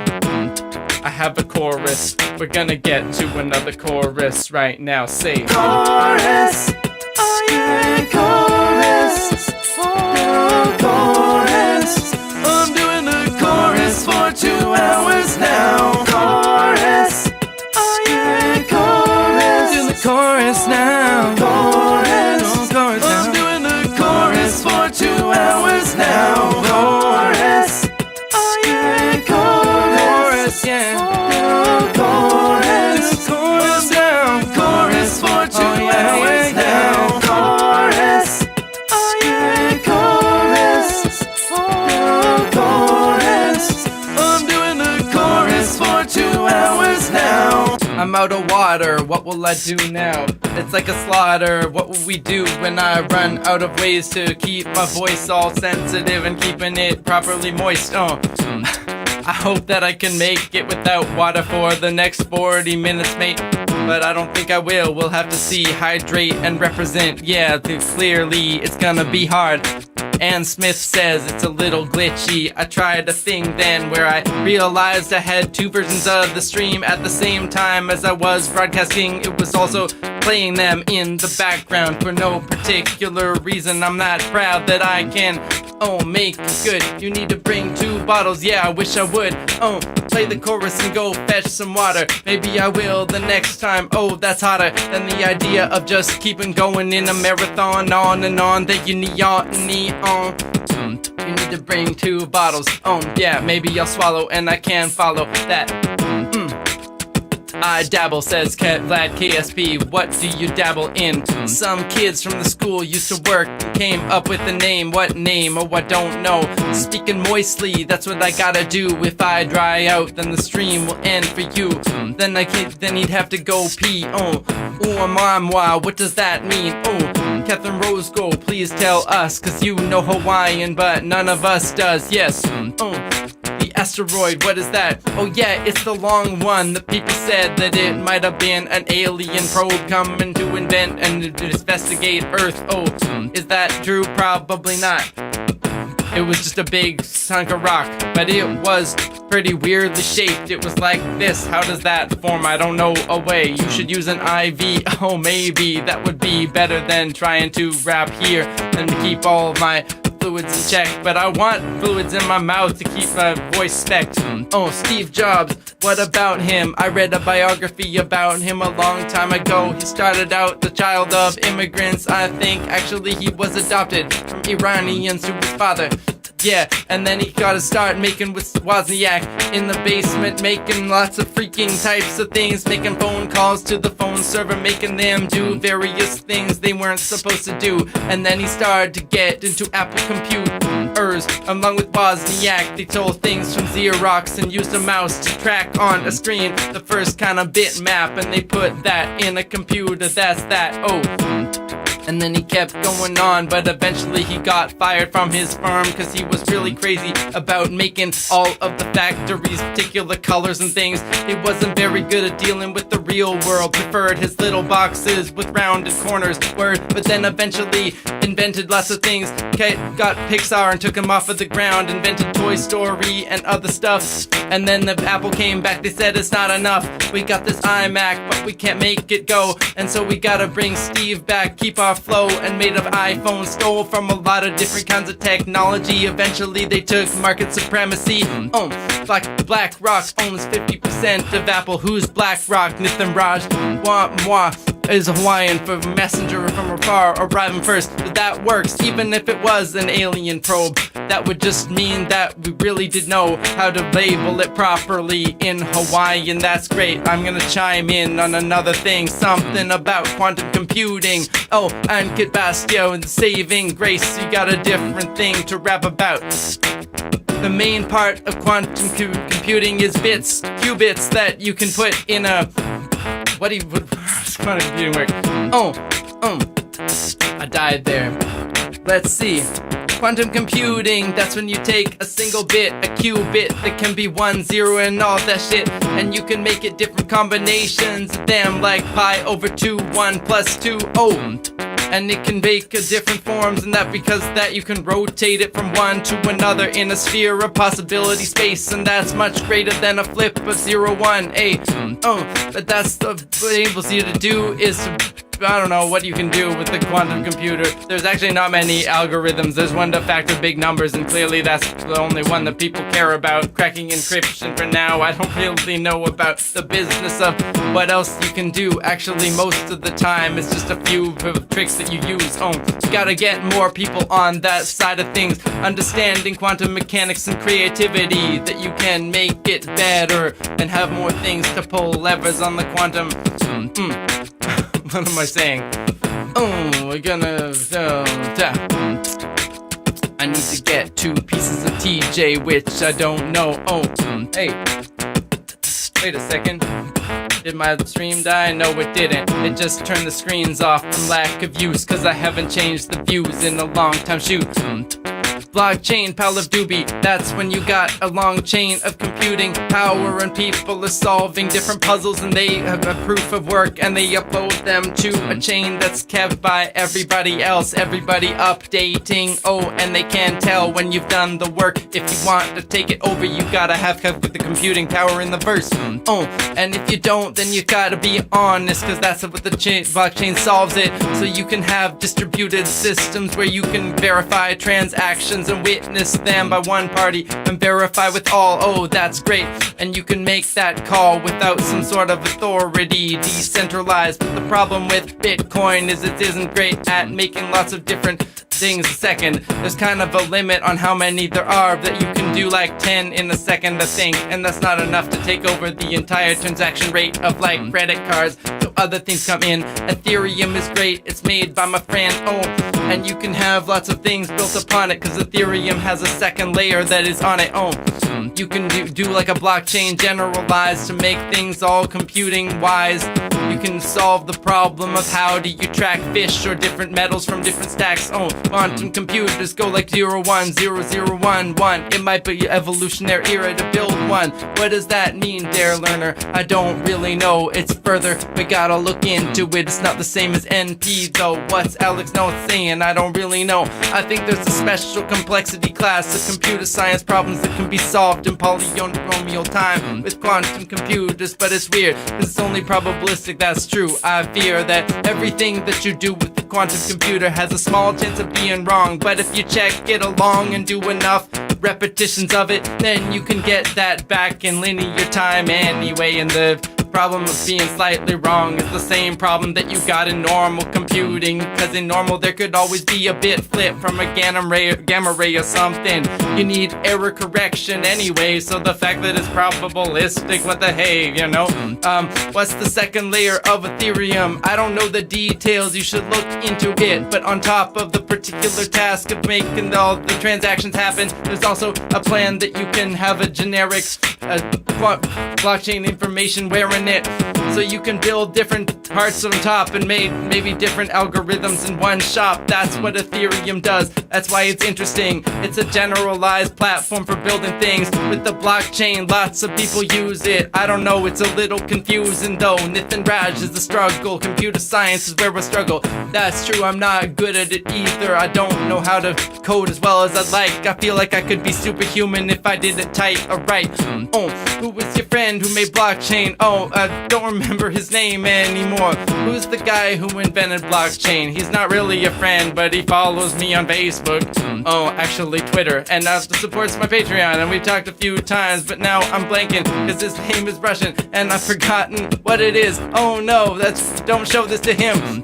Speaker 1: I have a chorus. We're gonna get to another chorus right now. Say
Speaker 2: chorus. Oh yeah, chorus. Oh, chorus. I'm doing the chorus for 2 hours now. Chorus. Oh yeah, chorus.
Speaker 1: do the chorus now.
Speaker 2: Chorus.
Speaker 1: Chorus now.
Speaker 2: I'm doing the chorus for 2 hours now. Chorus. Oh yeah, chorus.
Speaker 1: Chorus, yeah.
Speaker 2: Oh, chorus.
Speaker 1: Chorus now.
Speaker 2: Chorus for 2 hours
Speaker 1: yeah.
Speaker 2: now. Chorus. Oh yeah, chorus.
Speaker 1: I'm out of water, what will I do now? It's like a slaughter, what will we do when I run out of ways to keep my voice all sensitive and keeping it properly moist? I hope that I can make it without water for the next 40 minutes, mate. But I don't think I will, we'll have to see. Hydrate and represent, yeah, clearly it's gonna be hard. Ann Smith says it's a little glitchy. I tried a thing then where I realized I had two versions of the stream at the same time as I was broadcasting. It was also playing them in the background for no particular reason. I'm not proud that I can make it good. You need to bring 2 bottles, yeah, I wish I would. Play the chorus and go fetch some water. Maybe I will the next time. Oh, that's hotter than the idea of just keeping going in a marathon on and on. That you neon. You need to bring 2 bottles. Yeah, maybe I'll swallow and I can follow that. I dabble, says Vlad KSP. What do you dabble in? Some kids from the school used to work and came up with a name. What name? Oh, I don't know. Speaking moistly, that's what I gotta do. If I dry out, then the stream will end for you. Then he'd have to go pee. Moi, what does that mean? Catherine Rosego, please tell us, cause you know Hawaiian, but none of us does. Yes. The asteroid, what is that? Oh yeah, it's the long one. The people said that it might have been an alien probe coming to invent and investigate Earth. Is that true? Probably not. It was just a big hunk of rock, but it was pretty weirdly shaped. It was like this. How does that form? I don't know a way. You should use an IV. Oh, maybe that would be better than trying to rap here and to keep all of my fluids in check. But I want fluids in my mouth to keep my voice specked. Steve Jobs, what about him? I read a biography about him a long time ago. He started out the child of immigrants. I think actually he was adopted from Iranians through his father. Yeah, and then he got to start making with Wozniak in the basement, making lots of freaking types of things, making phone calls to the phone server, making them do various things they weren't supposed to do. And then he started to get into Apple computers along with Wozniak. They told things from Xerox and used a mouse to track on a screen the first kind of bitmap, and they put that in a computer. That's that. And then he kept going on, but eventually he got fired from his firm because he was really crazy about making all of the factories particular colors and things. He wasn't very good at dealing with the real world, preferred his little boxes with rounded corners, but then eventually invented lots of things. Got Pixar and took him off of the ground, invented Toy Story and other stuff. And then the Apple came back, they said it's not enough. We got this iMac, but we can't make it go. And so we gotta bring Steve back, keep our flow, and made of iPhone. Stole from a lot of different kinds of technology. Eventually they took market supremacy. BlackRock owns 50% of Apple. Who's BlackRock? Nithin Raj. Moi is Hawaiian for messenger from afar, arriving first. But that works, even if it was an alien probe. That would just mean that we really did know how to label it properly in Hawaiian. That's great. I'm gonna chime in on another thing, something about quantum computing. And Kid Bastio and saving grace. You got a different thing to rap about. The main part of quantum computing is qubits that you can put in a... quantum computing work? I died there. Let's see. Quantum computing, that's when you take a single bit, a qubit that can be 1, 0, and all that shit, and you can make it different combinations of them, like pi over 2, 1 plus 2, and it can make different forms, and that because that you can rotate it from one to another in a sphere of possibility space, and that's much greater than a flip of 0, 1, but that's what enables you to do is I don't know what you can do with the quantum computer. There's actually not many algorithms. There's one to factor big numbers, and clearly that's the only one that people care about. Cracking encryption for now. I don't really know about the business of what else you can do. Actually, most of the time, it's just a few tricks that you use. You gotta get more people on that side of things, understanding quantum mechanics and creativity, that you can make it better and have more things to pull levers on the quantum. What am I saying? We're gonna... I need to get 2 pieces of TJ, which I don't know. Hey. Wait a second. Did my stream die? No, it didn't. It just turned the screens off from lack of use, cause I haven't changed the views in a long time. Shoot. Blockchain, pal of doobie, that's when you got a long chain of computing power and people are solving different puzzles and they have a proof of work and they upload them to a chain that's kept by everybody else, everybody updating. Oh, and they can tell when you've done the work. If you want to take it over, you gotta have the computing power in the verse. Oh, and if you don't, then you gotta be honest, cause that's what the blockchain solves it. So you can have distributed systems where you can verify transactions and witness them by one party and verify with all. Oh, that's great. And you can make that call without some sort of authority, decentralized. But the problem with Bitcoin is it isn't great at making lots of different things a second. There's kind of a limit on how many there are, that you can do like 10 in a second, I think, and that's not enough to take over the entire transaction rate of like credit cards. So other things come in. Ethereum is great, it's made by my friend. Oh, and you can have lots of things built upon it, cause Ethereum has a second layer that is on it. Oh, you can do like a blockchain generalized to make things all computing wise. You can solve the problem of how do you track fish or different metals from different stacks. Oh, quantum computers go like 0, 1, 0, 0, 1, 1. It might be evolutionary era to build one. What does that mean, dear learner? I don't really know. It's further, we gotta look into it. It's not the same as NP though. What's Alex Notes saying? I don't really know. I think there's a special complexity class of computer science problems that can be solved in polynomial time with quantum computers, but it's weird, it's only probabilistic. That's true. I fear that everything that you do with the quantum computer has a small chance of being wrong, but if you check it along and do enough repetitions of it, then you can get that back in linear time anyway. And the problem of being slightly wrong is the same problem that you got in normal computing, cause in normal there could always be a bit flip from a gamma ray or something. You need error correction anyway, so the fact that it's probabilistic, what the hey, you know? What's the second layer of Ethereum? I don't know the details, you should look into it. But on top of the particular task of making all the transactions happen, there's also a plan that you can have a generic blockchain information wearing it, so you can build different parts on top and maybe different algorithms in one shop. That's what Ethereum does. That's why it's interesting. It's a generalized platform for building things. With the blockchain, lots of people use it. I don't know, it's a little confusing though. Nithin Raj is the struggle. Computer science is where we struggle. That's true, I'm not good at it either. I don't know how to code as well as I'd like. I feel like I could be superhuman if I did it tight or right. Oh, who was your friend who made blockchain? Oh, I don't remember his name anymore. Who's the guy who invented blockchain? He's not really a friend, but he follows me on Facebook. Oh, actually Twitter, and now supports my Patreon, and we've talked a few times, but now I'm blanking because his name is Russian and I've forgotten what it is. Oh no, don't show this to him.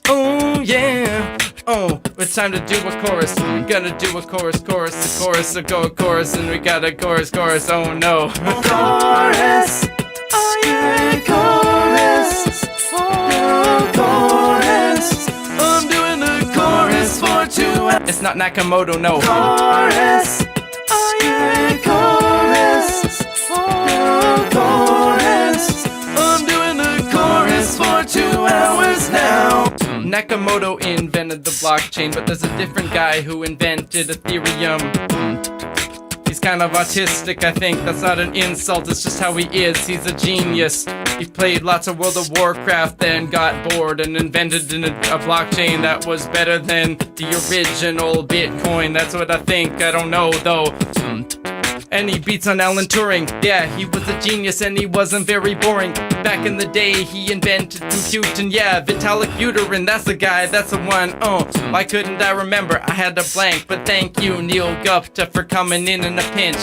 Speaker 1: Oh yeah. Oh, it's time to do a chorus. We're gonna do a chorus, a chorus, so go a chorus, and we got a chorus. Oh no.
Speaker 2: A chorus. Oh yeah, chorus. Oh, chorus. I'm doing a chorus for 2 hours.
Speaker 1: It's not Nakamoto, no.
Speaker 2: Chorus. Oh yeah, chorus. Oh, chorus. I'm doing a chorus for 2 hours now.
Speaker 1: Nakamoto invented the blockchain, but there's a different guy who invented Ethereum. He's kind of autistic, I think. That's not an insult, it's just how he is. He's a genius. He played lots of World of Warcraft, then got bored and invented a blockchain that was better than the original Bitcoin. That's what I think. I don't know, though. And he beats on Alan Turing. Yeah, he was a genius and he wasn't very boring. Back in the day, he invented compute, and yeah, Vitalik Buterin, that's the guy, that's the one. Oh, why couldn't I remember? I had a blank, but thank you, Neil Gupta, for coming in a pinch.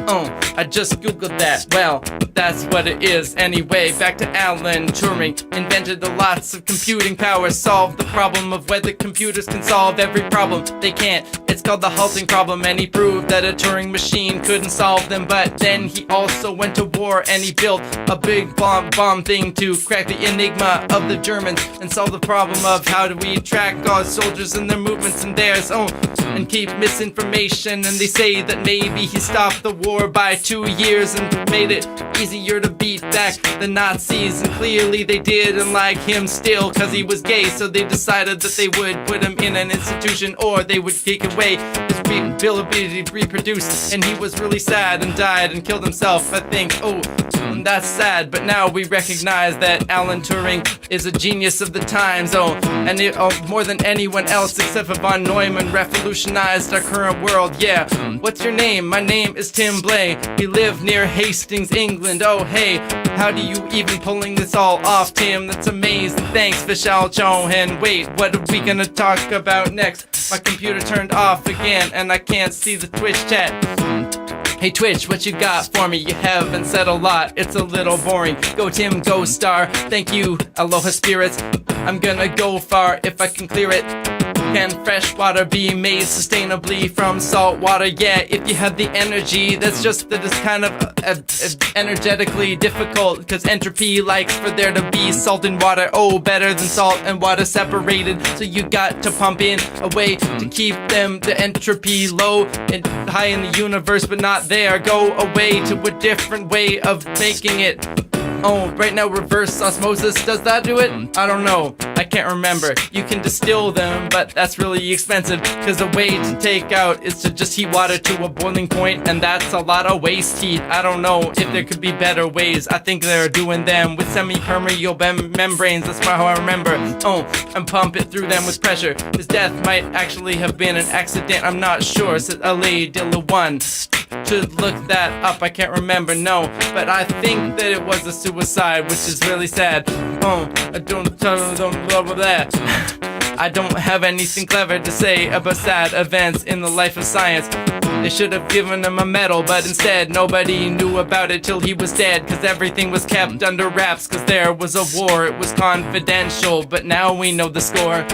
Speaker 1: Oh, I just googled that. Well, that's what it is. Anyway, back to Alan Turing. Invented lots of computing power, solved the problem of whether computers can solve every problem. They can't. It's called the halting problem, and he proved that a Turing machine couldn't and solve them. But then he also went to war and he built a big bomb thing to crack the enigma of the Germans and solve the problem of how do we track our soldiers and their movements and theirs own and keep misinformation. And they say that maybe he stopped the war by 2 years and made it easier to beat back the Nazis, and clearly they didn't like him still cause he was gay, so they decided that they would put him in an institution or they would take away his ability to reproduce. And he was really sad and died and killed himself, I think. That's sad, but now we recognize that Alan Turing is a genius of the times. And more than anyone else except for von Neumann revolutionized our current world. Yeah, what's your name? My name is Tim Blay. We live near Hastings, England. Oh hey, how do you even pulling this all off, Tim? That's amazing. Thanks, Vishal Chauhan. Wait, what are we gonna talk about next? My computer turned off again and I can't see the Twitch chat. Hey Twitch, what you got for me? You haven't said a lot, it's a little boring. Go Tim, go star, thank you, aloha spirits. I'm gonna go far if I can clear it. Can fresh water be made sustainably from salt water? Yeah, if you have the energy. That's just that it's kind of energetically difficult, cause entropy likes for there to be salt and water. Oh, better than salt and water separated. So you got to pump in a way to keep the entropy low and high in the universe, but not there. Go away to a different way of making it. Oh, right now reverse osmosis, does that do it? I don't know, I can't remember. You can distill them, but that's really expensive, cause the way to take out is to just heat water to a boiling point, and that's a lot of waste heat. I don't know if there could be better ways. I think they're doing them with semi-permeable membranes, that's how I remember. And pump it through them with pressure. His death might actually have been an accident, I'm not sure, said Ali Dilla 1. Should look that up, I can't remember, no. But I think that it was a suicide, which is really sad. I don't blah that. I don't have anything clever to say about sad events in the life of science. They should have given him a medal, but instead nobody knew about it till he was dead, cause everything was kept under wraps, cause there was a war, it was confidential, but now we know the score.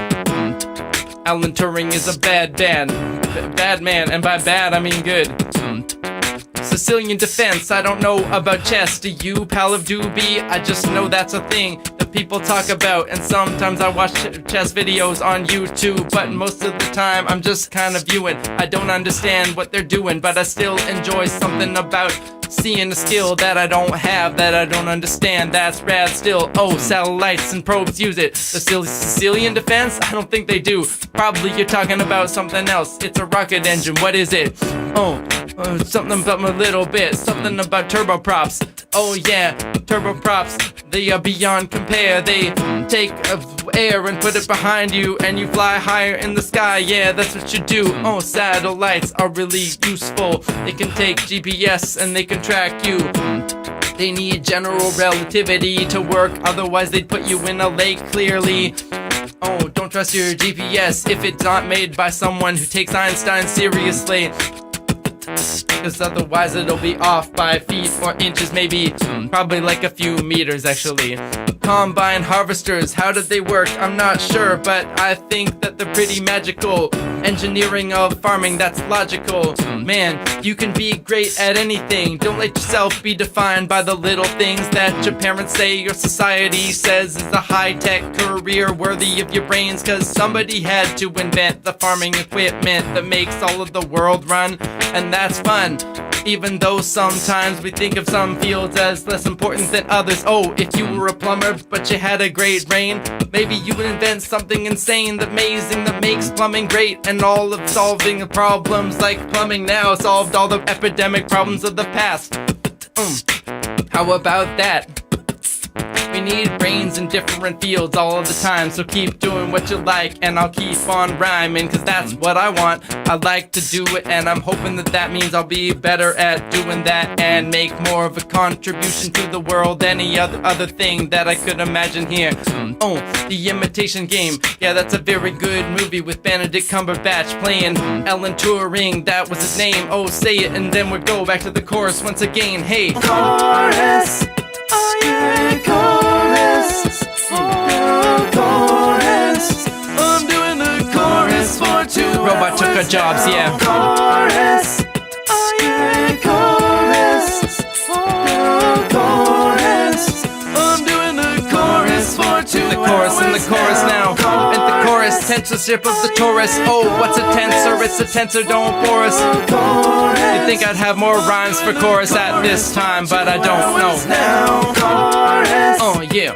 Speaker 1: Alan Turing is a bad man, and by bad I mean good. Sicilian defense, I don't know about chess. Do you, pal of Doobie? I just know that's a thing that people talk about, and sometimes I watch chess videos on YouTube, but most of the time I'm just kind of viewing. I don't understand what they're doing, but I still enjoy something about seeing a skill that I don't have, that I don't understand. That's rad still. Oh, satellites and probes use it. The Sicilian defense? I don't think they do. Probably you're talking about something else. It's a rocket engine. What is it? Something about a little bit. Something about turboprops. Oh yeah, turboprops. They are beyond compare. They take air and put it behind you, and you fly higher in the sky. Yeah, that's what you do. Satellites are really useful. They can take GPS and they can track you. They need general relativity to work, otherwise they'd put you in a lake clearly. Don't trust your GPS if it's not made by someone who takes Einstein seriously, cause otherwise it'll be off by feet or inches, maybe. Probably like a few meters actually. Combine harvesters, how did they work? I'm not sure, but I think that they're pretty magical. Engineering of farming, that's logical. Man, you can be great at anything. Don't let yourself be defined by the little things that your parents say or society says is a high-tech career worthy of your brains, cause somebody had to invent the farming equipment that makes all of the world run, and that's fun. Even though sometimes we think of some fields as less important than others. If you were a plumber but you had a great brain, maybe you would invent something insane, amazing, that makes plumbing great. And all of solving the problems like plumbing now solved all the epidemic problems of the past. How about that? We need brains in different fields all of the time, so keep doing what you like and I'll keep on rhyming, cause that's what I want. I like to do it and I'm hoping that that means I'll be better at doing that and make more of a contribution to the world than any other thing that I could imagine here. The Imitation Game, yeah, that's a very good movie with Benedict Cumberbatch playing Alan Turing, that was his name. Say it and then we'll go back to the chorus once again. Hey,
Speaker 2: chorus. Oh yeah, chorus. Chorus. I'm doing the chorus for 2
Speaker 1: Robot took our jobs, yeah.
Speaker 2: Chorus. Oh yeah, chorus.
Speaker 1: the chorus now. And the chorus, tensorship of the Taurus. Oh, what's a tensor? It's a tensor, don't chorus. You'd think I'd have more rhymes for chorus at this time, but I don't know. Oh, yeah.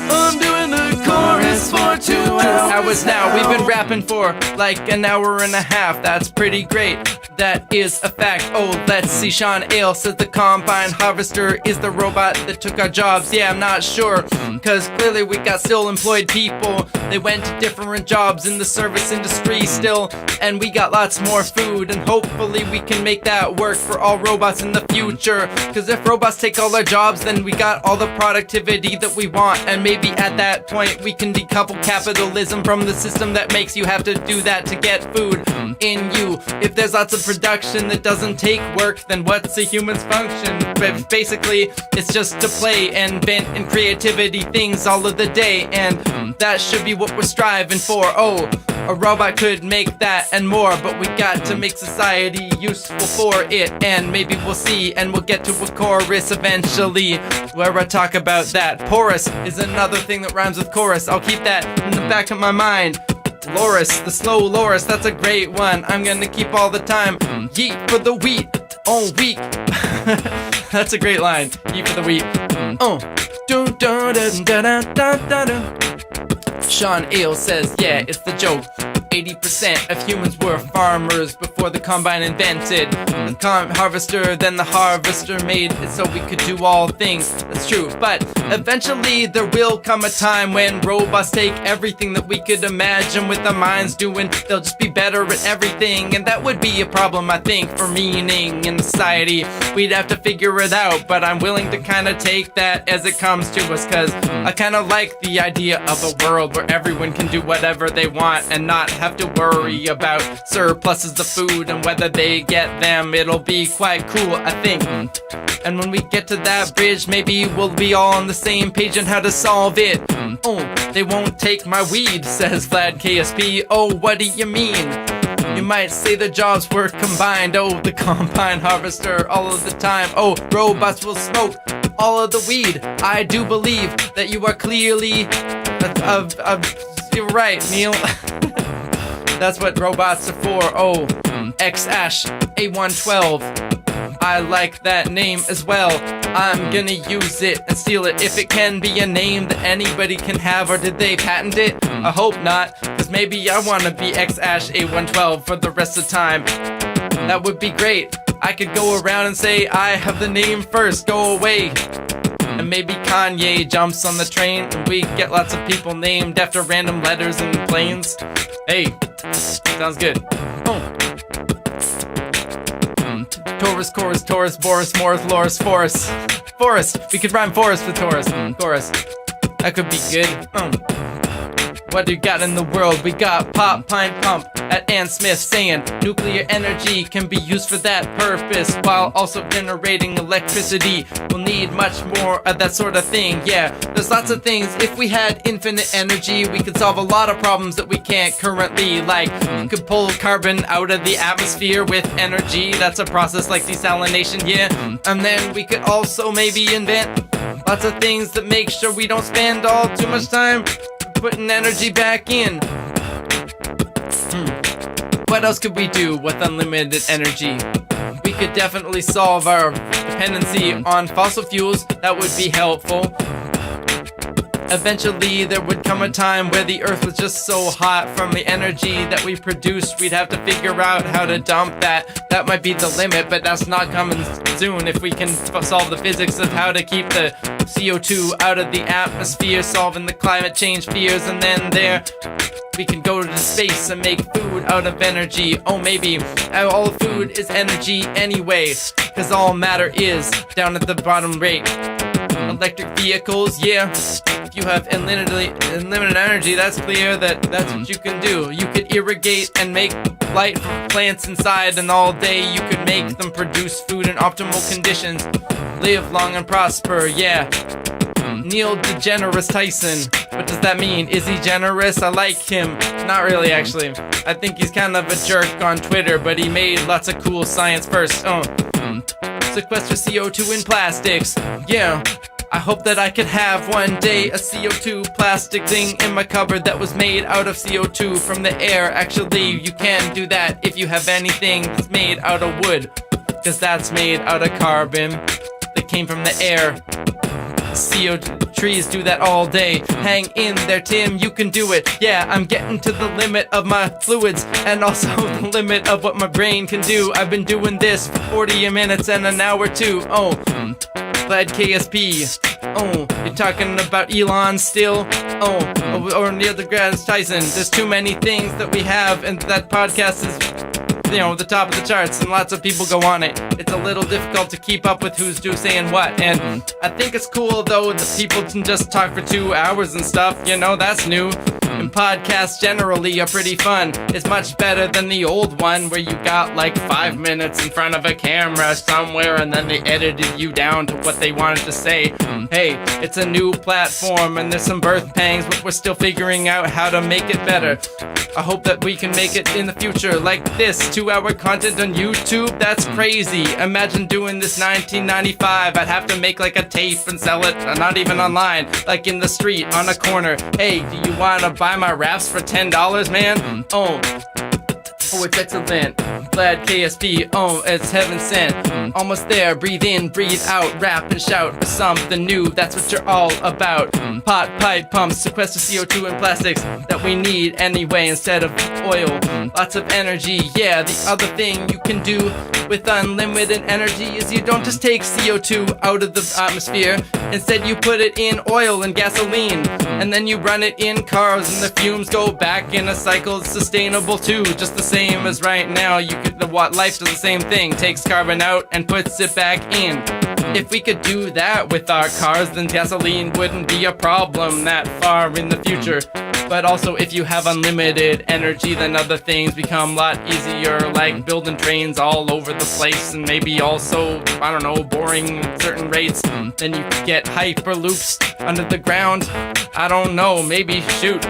Speaker 1: I'm doing the chorus for 2 hours now. We've been rapping for like an hour and a half. That's pretty great. That is a fact. Oh, let's see. Sean Ale says the combine harvester is the robot that took our jobs. Yeah, I'm not sure, cause clearly we got still employed people. They went to different jobs in the service industry still, and we got lots more food, and hopefully we can make that work for all robots in the future. Cause if robots take all our jobs, then we got all the productivity that we want, and maybe at that point we can decouple capitalism from the system that makes you have to do that to get food in you. If there's lots of production that doesn't take work, then what's a human's function? But basically, it's just to play and vent and creativity things all of the day, and that should be what we're striving for. Oh, a robot could make that and more, but we got to make society useful for it, and maybe we'll see, and we'll get to a chorus eventually, where I talk about that. Porous is another thing that rhymes with chorus. I'll keep that in the back of my mind. Loris, the slow Loris, that's a great one. I'm gonna keep all the time. Yeet for the wheat, oh wheat. That's a great line. Yeet for the wheat. Oh. Dun, dun, dun, dun, dun, dun, dun. Sean Ale says, yeah, it's the joke. 80% of humans were farmers before the combine invented the harvester, then the harvester made it so we could do all things. That's true, but eventually there will come a time when robots take everything that we could imagine with our minds doing. They'll just be better at everything, and that would be a problem, I think, for meaning in society. We'd have to figure it out, but I'm willing to kind of take that as it comes to us, cause I kind of like the idea of a world where everyone can do whatever they want and not have to worry about surpluses of food and whether they get them. It'll be quite cool, I think. And when we get to that bridge, maybe we'll be all on the same page on how to solve it. Oh, they won't take my weed, says Vlad KSP. Oh, what do you mean? You might say the jobs were combined. Oh, the combine harvester all of the time. Oh, robots will smoke all of the weed. I do believe that you are clearly you're right, Neil. That's what robots are for. Oh, X-Ash A112. I like that name as well. I'm gonna use it and steal it if it can be a name that anybody can have, or did they patent it? I hope not, cause maybe I wanna be X-Ash A112 for the rest of the time. That would be great. I could go around and say I have the name first, go away. And maybe Kanye jumps on the train and we get lots of people named after random letters and planes. Hey, sounds good. Oh. Taurus, chorus, Taurus, Boris, Morris, Loris, Forest. Forest. We could rhyme forest with Taurus. Chorus. That could be good. What do you got in the world? We got Pop Pine Pump at Ann Smith saying nuclear energy can be used for that purpose while also generating electricity. We'll need much more of that sort of thing. Yeah, there's lots of things. If we had infinite energy, we could solve a lot of problems that we can't currently. Like, you could pull carbon out of the atmosphere with energy. That's a process like desalination, yeah. And then we could also maybe invent lots of things that make sure we don't spend all too much time putting energy back in. What else could we do with unlimited energy? We could definitely solve our dependency on fossil fuels. That would be helpful. Eventually there would come a time where the earth was just so hot from the energy that we produced, we'd have to figure out how to dump that. That might be the limit, but that's not coming soon. If we can solve the physics of how to keep the CO2 out of the atmosphere, solving the climate change fears, and then there we can go to space and make food out of energy. Oh, maybe all food is energy anyway, cause all matter is down at the bottom rate. Electric vehicles, yeah. If you have unlimited energy, that's clear that that's what you can do. You could irrigate and make light from plants inside, and all day you could make them produce food in optimal conditions. Live long and prosper, yeah. Neil DeGeneres Tyson. What does that mean? Is he generous? I like him. Not really, actually. I think he's kind of a jerk on Twitter, but he made lots of cool science first. sequester CO2 in plastics. Yeah. I hope that I could have one day a CO2 plastic thing in my cupboard that was made out of CO2 from the air. Actually, you can do that if you have anything that's made out of wood, cause that's made out of carbon that came from the air. CO2 trees do that all day. Hang in there, Tim, you can do it. Yeah, I'm getting to the limit of my fluids and also the limit of what my brain can do. I've been doing this for 40 minutes and an hour too. Oh, glad KSP. Oh, you're talking about Elon still? Oh, or Neil deGrasse Tyson. There's too many things that we have, and that podcast is, you know, the top of the charts, and lots of people go on it. It's a little difficult to keep up with who's saying what, and I think it's cool though that people can just talk for 2 hours and stuff. You know, that's new. And podcasts generally are pretty fun. It's much better than the old one where you got like 5 minutes in front of a camera somewhere and then they edited you down to what they wanted to say. Hey, it's a new platform and there's some birth pangs, but we're still figuring out how to make it better. I hope that we can make it in the future like this. 2-hour content on YouTube? That's crazy. Imagine doing this 1995. I'd have to make like a tape and sell it, not even online, like in the street on a corner. Hey, do you wanna buy my raps for $10, man? Oh, it's excellent. Glad KSP, oh, it's heaven sent. Almost there, breathe in, breathe out, rap and shout for something new. That's what you're all about. Pot, pipe, pumps, sequester CO2 and plastics that we need anyway instead of oil. Lots of energy, yeah. The other thing you can do with unlimited energy is you don't just take CO2 out of the atmosphere. Instead, you put it in oil and gasoline, and then you run it in cars, and the fumes go back in a cycle. It's sustainable too, just the same as right now. Life does the same thing, takes carbon out and puts it back in. If we could do that with our cars, then gasoline wouldn't be a problem that far in the future. But also, if you have unlimited energy, then other things become a lot easier, like building trains all over the place, and maybe also, I don't know, boring at certain rates. Then you could get hyperloops under the ground. I don't know, maybe, shoot.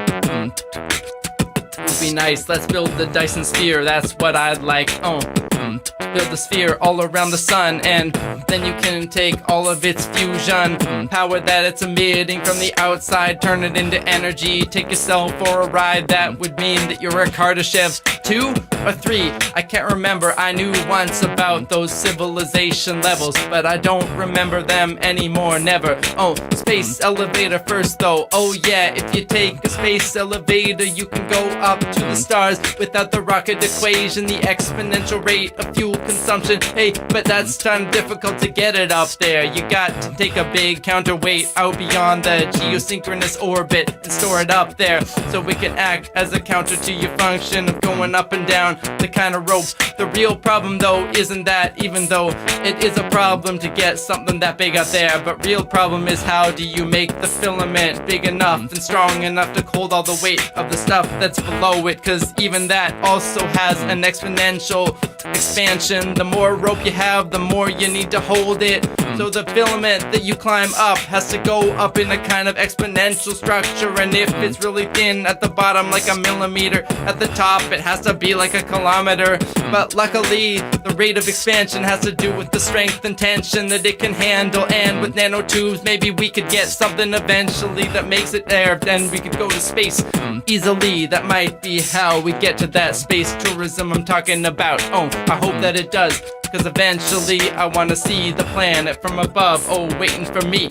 Speaker 1: Would be nice. Let's build the Dyson sphere. That's what I'd like. Build the sphere all around the sun, and then you can take all of its fusion power that it's emitting from the outside, turn it into energy, take yourself for a ride. That would mean that you're a Kardashev 2 or 3. I can't remember. I knew once about those civilization levels, but I don't remember them anymore. Never. Oh, space elevator first though. Oh yeah, if you take a space elevator, you can go up to the stars without the rocket equation, the exponential rate of fuel consumption. Hey, but that's kind of difficult to get it up there. You got to take a big counterweight out beyond the geosynchronous orbit and store it up there, so we can act as a counter to your function of going up and down the kind of rope. The real problem though isn't that, even though it is a problem to get something that big out there, but real problem is how do you make the filament big enough and strong enough to hold all the weight of the stuff that's below it, cause even that also has an exponential expansion. The more rope you have, the more you need to hold it. So the filament that you climb up has to go up in a kind of exponential structure, and if it's really thin at the bottom, like a millimeter, at the top it has to be like a kilometer. But luckily the rate of expansion has to do with the strength and tension that it can handle, and with nanotubes maybe we could get something eventually that makes it there. Then we could go to space easily. That might be how we get to that space tourism I'm talking about. Oh, I hope that it does, cause eventually I wanna see the planet from above. Oh, waiting for me.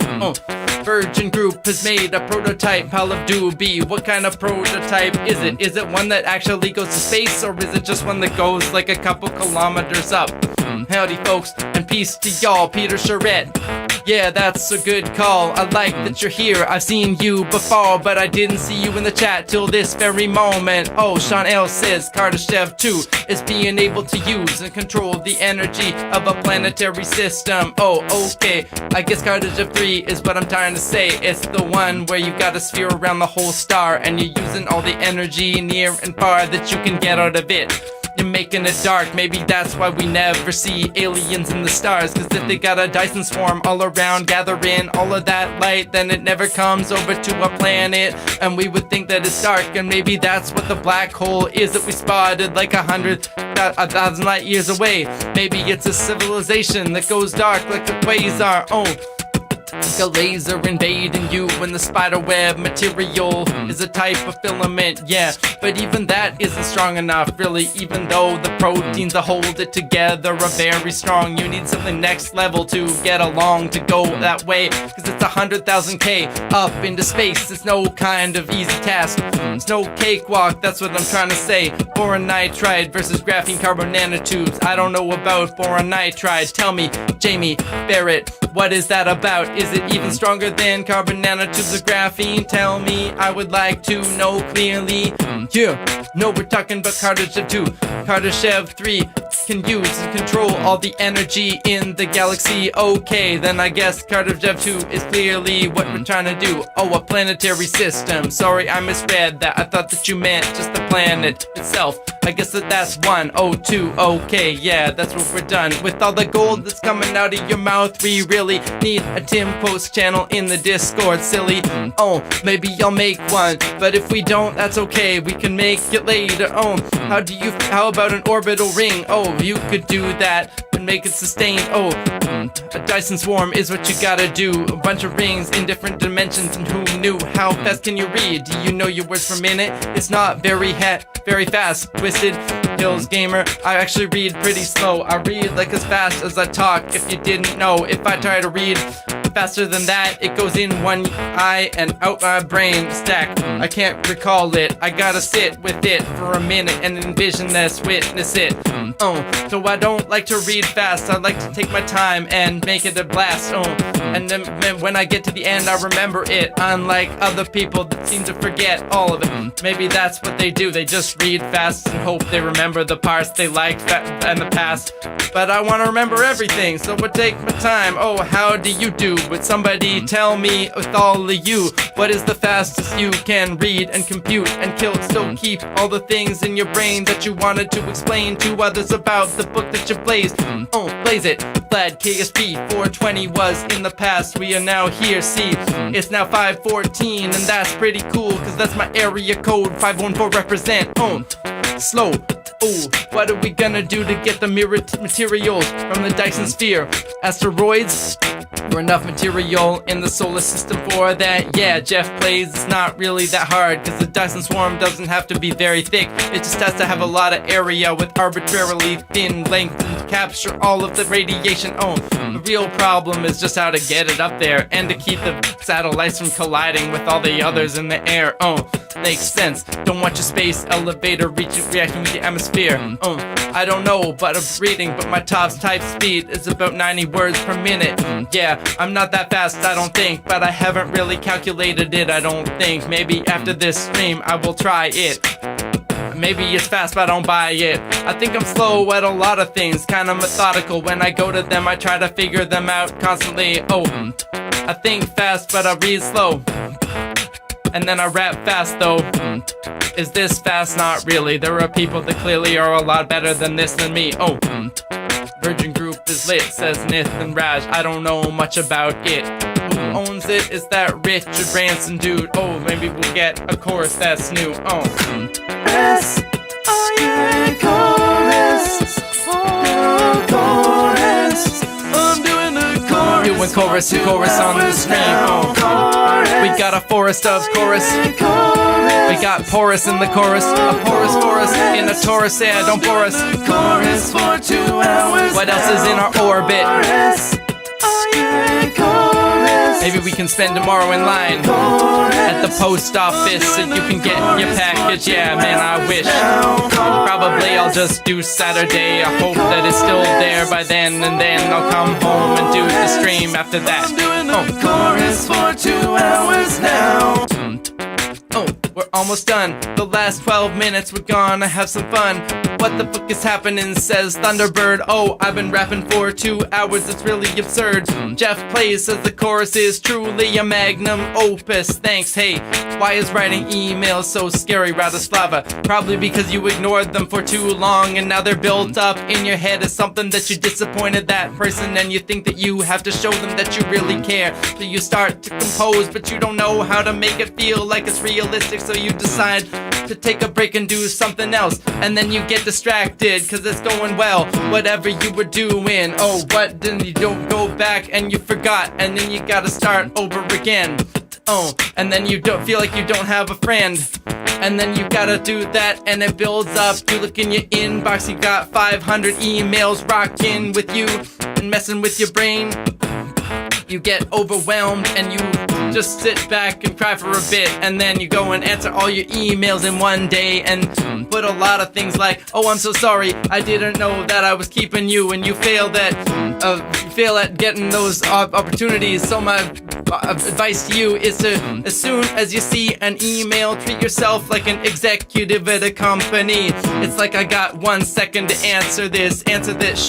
Speaker 1: Virgin Group has made a prototype Call of Duty. What kind of prototype is it? Is it one that actually goes to space, or is it just one that goes like a couple kilometers up? Howdy folks, and peace to y'all. Peter Charette. Yeah, that's a good call. I like that you're here. I've seen you before, but I didn't see you in the chat till this very moment. Oh, Sean L says Kardashev 2 is being able to use and control the energy of a planetary system. Oh, okay. I guess Kardashev 3 is what I'm trying to say. It's the one where you got a sphere around the whole star, and you're using all the energy near and far that you can get out of it. You're making it dark, maybe that's why we never see aliens in the stars, cause if they got a Dyson swarm all around, gather in all of that light, then it never comes over to a planet, and we would think that it's dark, and maybe that's what the black hole is that we spotted like 100 a thousand light years away. Maybe it's a civilization that goes dark like a quasar. Like a laser invading you when the spiderweb material is a type of filament, yeah. But even that isn't strong enough, really, even though the proteins that hold it together are very strong. You need something next level to get along, to go that way, cause it's 100,000 K up into space. It's no kind of easy task, it's no cakewalk, that's what I'm trying to say. Boron nitride versus graphene carbon nanotubes. I don't know about boron nitride. Tell me, Jamie Barrett, what is that about? Is it even stronger than carbon nanotubes or graphene? Tell me, I would like to know clearly. Yeah, no, we're talking about Kardashev 2. Kardashev 3 can use and control all the energy in the galaxy. Okay, then I guess Kardashev 2 is clearly what we're trying to do. Oh, a planetary system. Sorry, I misread that. I thought that you meant just the planet itself. I guess that's 102. Okay, yeah, that's what we're done. With all the gold that's coming out of your mouth, we really need a Tim Post channel in the Discord, silly. Oh, maybe I'll make one, but if we don't, that's okay. We can make it later. Oh, how about an orbital ring? Oh, you could do that and make it sustained. Oh, a Dyson swarm is what you gotta do. A bunch of rings in different dimensions, and who knew? How fast can you read? Do you know your words per minute? It's not very fast. Twisted Hills Gamer, I actually read pretty slow. I read like as fast as I talk, if you didn't know. If I try to read faster than that, it goes in one eye and out my brain stack. I can't recall it. I gotta sit with it for a minute and envision this, witness it. So I don't like to read fast. I like to take my time and make it a blast. And then when I get to the end, I remember it. Unlike other people that seem to forget all of it. Maybe that's what they do. They just read fast and hope they remember the parts they liked in the past. But I want to remember everything, so I take my time. Oh, how do you do? Would somebody tell me with all of you, what is the fastest you can read and compute and still keep all the things in your brain that you wanted to explain to others about the book that you blazed? Blaze it. Glad KSP 420 was in the past. We are now here, see, it's now 514, and that's pretty cool, cause that's my area code. 514 represent. Slow. Oh, what are we gonna do to get the materials from the Dyson sphere? Asteroids? Or enough material in the solar system for that? Yeah, Jeff plays, it's not really that hard, cause the Dyson swarm doesn't have to be very thick. It just has to have a lot of area with arbitrarily thin length and capture all of the radiation. The real problem is just how to get it up there and to keep the satellites from colliding with all the others in the air. Makes sense. Don't want your space elevator reacting with the atmosphere. I don't know, but I'm reading, but my top type speed is about 90 words per minute. Yeah, I'm not that fast, I don't think, but I haven't really calculated it, I don't think. Maybe after this stream, I will try it. Maybe it's fast, but I don't buy it. I think I'm slow at a lot of things, kinda methodical. When I go to them, I try to figure them out constantly. I think fast, but I read slow. And then I rap fast though. Is this fast? Not really. There are people that clearly are a lot better than this than me. Virgin Group is lit, says Nith and Raj. I don't know much about it. Who owns it? Is that Richard Branson dude? Maybe we'll get a chorus that's new.
Speaker 2: Chorus. I'm doing the chorus.
Speaker 1: Doing chorus and chorus on the stream. We got a forest of chorus. We got porous in the chorus. A porous forest in a Taurus. Yeah, don't bore us.
Speaker 2: Chorus for 2 hours.
Speaker 1: What else is in our orbit? Maybe we can spend tomorrow in line at the post office so you can get your package. Yeah, man, I wish. Probably I'll just do Saturday. I hope that it's still there by then, and then I'll come home and do the stream after that.
Speaker 2: I'm doing the chorus for 2 hours now.
Speaker 1: We're almost done. The last 12 minutes, we're gonna have some fun. What the fuck is happening, says Thunderbird. I've been rapping for 2 hours, it's really absurd. Jeff Plays says the chorus is truly a magnum opus. Thanks, hey. Why is writing emails so scary, Radislava? Probably because you ignored them for too long, and now they're built up in your head as something that you disappointed that person, and you think that you have to show them that you really care. So you start to compose, but you don't know how to make it feel like it's realistic. so you decide to take a break and do something else. And then you get distracted, cause it's going well, whatever you were doing. Oh, what, then you don't go back and you forgot, and then you gotta start over again. Oh, and then you don't feel like you don't have a friend. And then you gotta do that, and it builds up. You look in your inbox, you got 500 emails rocking with you and messing with your brain. You get overwhelmed and you just sit back and cry for a bit, and then you go and answer all your emails in one day and put a lot of things like, oh, I'm so sorry, I didn't know that I was keeping you, and you fail at getting those opportunities. So my advice to you is to, as soon as you see an email, treat yourself like an executive at a company. It's like, I got 1 second to answer this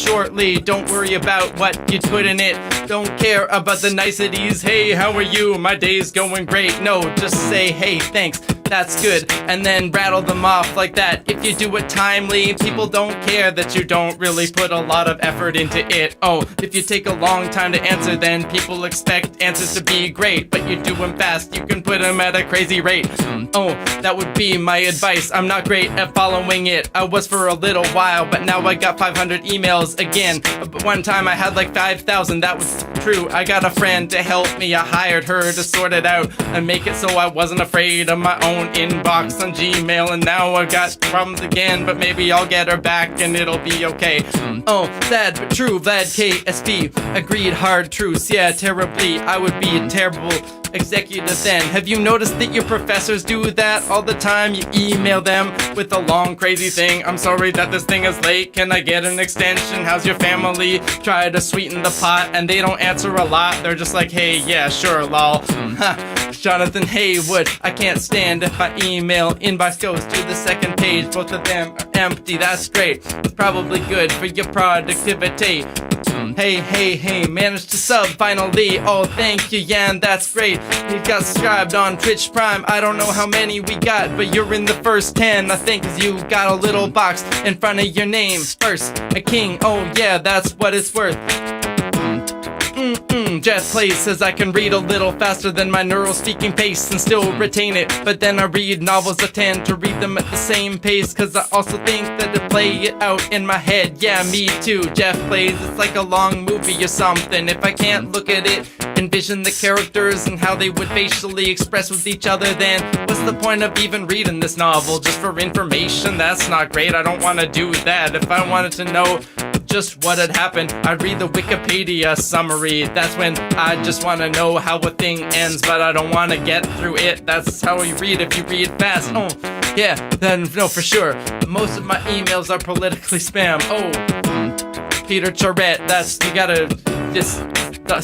Speaker 1: shortly. Don't worry about what you put in it. Don't care about the niceties. Hey, how are you? My day's going great. No, just say, hey, thanks, that's good, and then rattle them off like that. If you do it timely, people don't care that you don't really put a lot of effort into it. Oh, if you take a long time to answer, then people expect answers to be great, but you do them fast, you can put them at a crazy rate. Oh, that would be my advice. I'm not great at following it. I was for a little while, but now I got 500 emails again. But one time I had like 5,000, that was true. I got a friend to help me, I hired her to sort it out and make it so I wasn't afraid of my own inbox on Gmail, and now I got problems again, but maybe I'll get her back and it'll be okay. Oh, sad but true, Vlad KSP, agreed, hard truths, yeah, terribly, I would be a terrible executive then. Have you noticed that your professors do that all the time? You email them with a long crazy thing. I'm sorry that this thing is late, can I get an extension? How's your family? Try to sweeten the pot, and they don't answer a lot. They're just like, hey, yeah, sure, lol. Jonathan Haywood, I can't stand if my email inbox goes to the second page. Both of them are empty, that's great. It's probably good for your productivity. Hey, managed to sub finally. Oh, thank you, Yan, that's great. You got subscribed on Twitch Prime. I don't know how many we got, but you're in the first 10, I think, cause you got a little box in front of your name. First, a king, oh yeah, that's what it's worth. Jeff Plays says I can read a little faster than my neural speaking pace and still retain it, but then I read novels, I tend to read them at the same pace, cause I also think that to play it out in my head. Yeah, me too, Jeff Plays, it's like a long movie or something. If I can't look at it, envision the characters and how they would facially express with each other, then what's the point of even reading this novel? Just for information? That's not great, I don't want to do that. If I wanted to know just what had happened, I'd read the Wikipedia summary. That's when I just want to know how a thing ends, but I don't want to get through it. That's how you read if you read fast. Oh, yeah, then no, for sure. Most of my emails are politically spam. Oh, Peter Charette, that's, you gotta just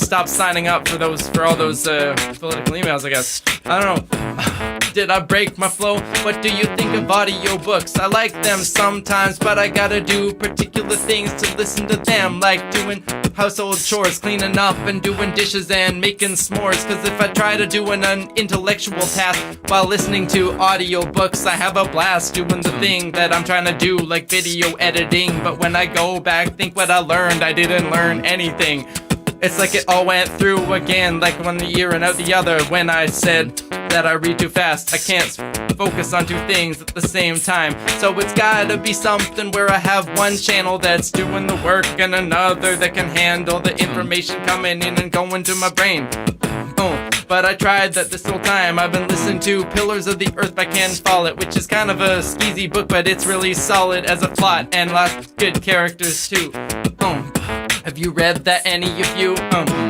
Speaker 1: stop signing up for all those political emails, I guess. I don't know. Did I break my flow? What do you think of audiobooks? I like them sometimes, but I gotta do particular things to listen to them, like doing household chores, cleaning up and doing dishes and making s'mores. Cause if I try to do an intellectual task while listening to audiobooks, I have a blast doing the thing that I'm trying to do, like video editing. But when I go back, think what I learned, I didn't learn anything. It's like it all went through again, like one year and out the other. When I said that I read too fast, I can't focus on two things at the same time. So it's gotta be something where I have one channel that's doing the work and another that can handle the information coming in and going to my brain. Oh, but I tried that this whole time. I've been listening to Pillars of the Earth by Ken Follett, which is kind of a skeezy book, but it's really solid as a plot and lots of good characters too. Have you read that, any of you?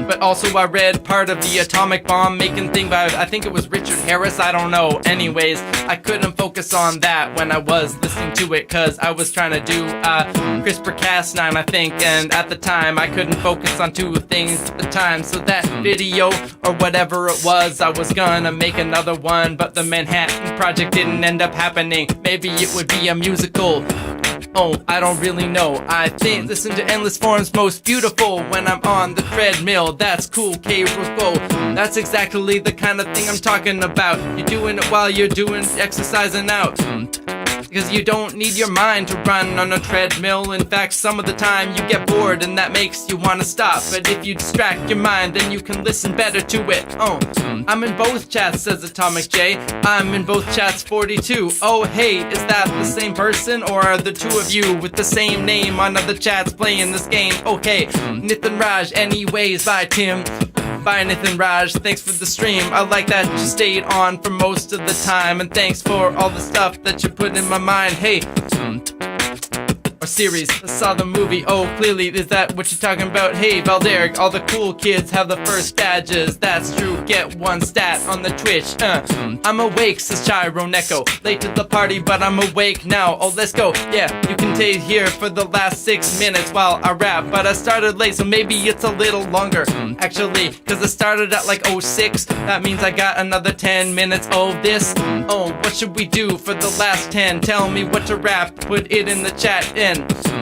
Speaker 1: But also I read part of the atomic bomb making thing by, I think it was Richard Harris, I don't know. Anyways, I couldn't focus on that when I was listening to it, cause I was trying to do CRISPR-Cas9, I think, and at the time I couldn't focus on two things at the time. So that video, or whatever it was, I was gonna make another one, but the Manhattan Project didn't end up happening. Maybe it would be a musical. Oh, I don't really know. I think listen to Endless Forms most beautiful when I'm on the treadmill. That's cool, K-Rufo. That's exactly the kind of thing I'm talking about. You're doing it while you're doing exercising out. Because you don't need your mind to run on a treadmill. In fact, some of the time you get bored and that makes you want to stop. But if you distract your mind, then you can listen better to it. I'm in both chats, says Atomic J. I'm in both chats 42. Oh hey, is that the same person? Or are the two of you with the same name on other chats playing this game? Okay, Nithin Raj, anyways, bye Tim. Bye Nithin Raj, thanks for the stream. I like that you stayed on for most of the time. And thanks for all the stuff that you put in my mind. Hey, or series, I saw the movie, oh clearly, is that what you're talking about? Hey Valderic, all the cool kids have the first badges. That's true, get one stat on the Twitch. I'm awake, says Chiro Neko. Late to the party, but I'm awake now. Oh, let's go. Yeah, you can stay here for the last 6 minutes while I rap. But I started late, so maybe it's a little longer. Actually, cause I started at like 06. That means I got another 10 minutes of this. Oh, what should we do for the last 10? Tell me what to rap, put it in the chat.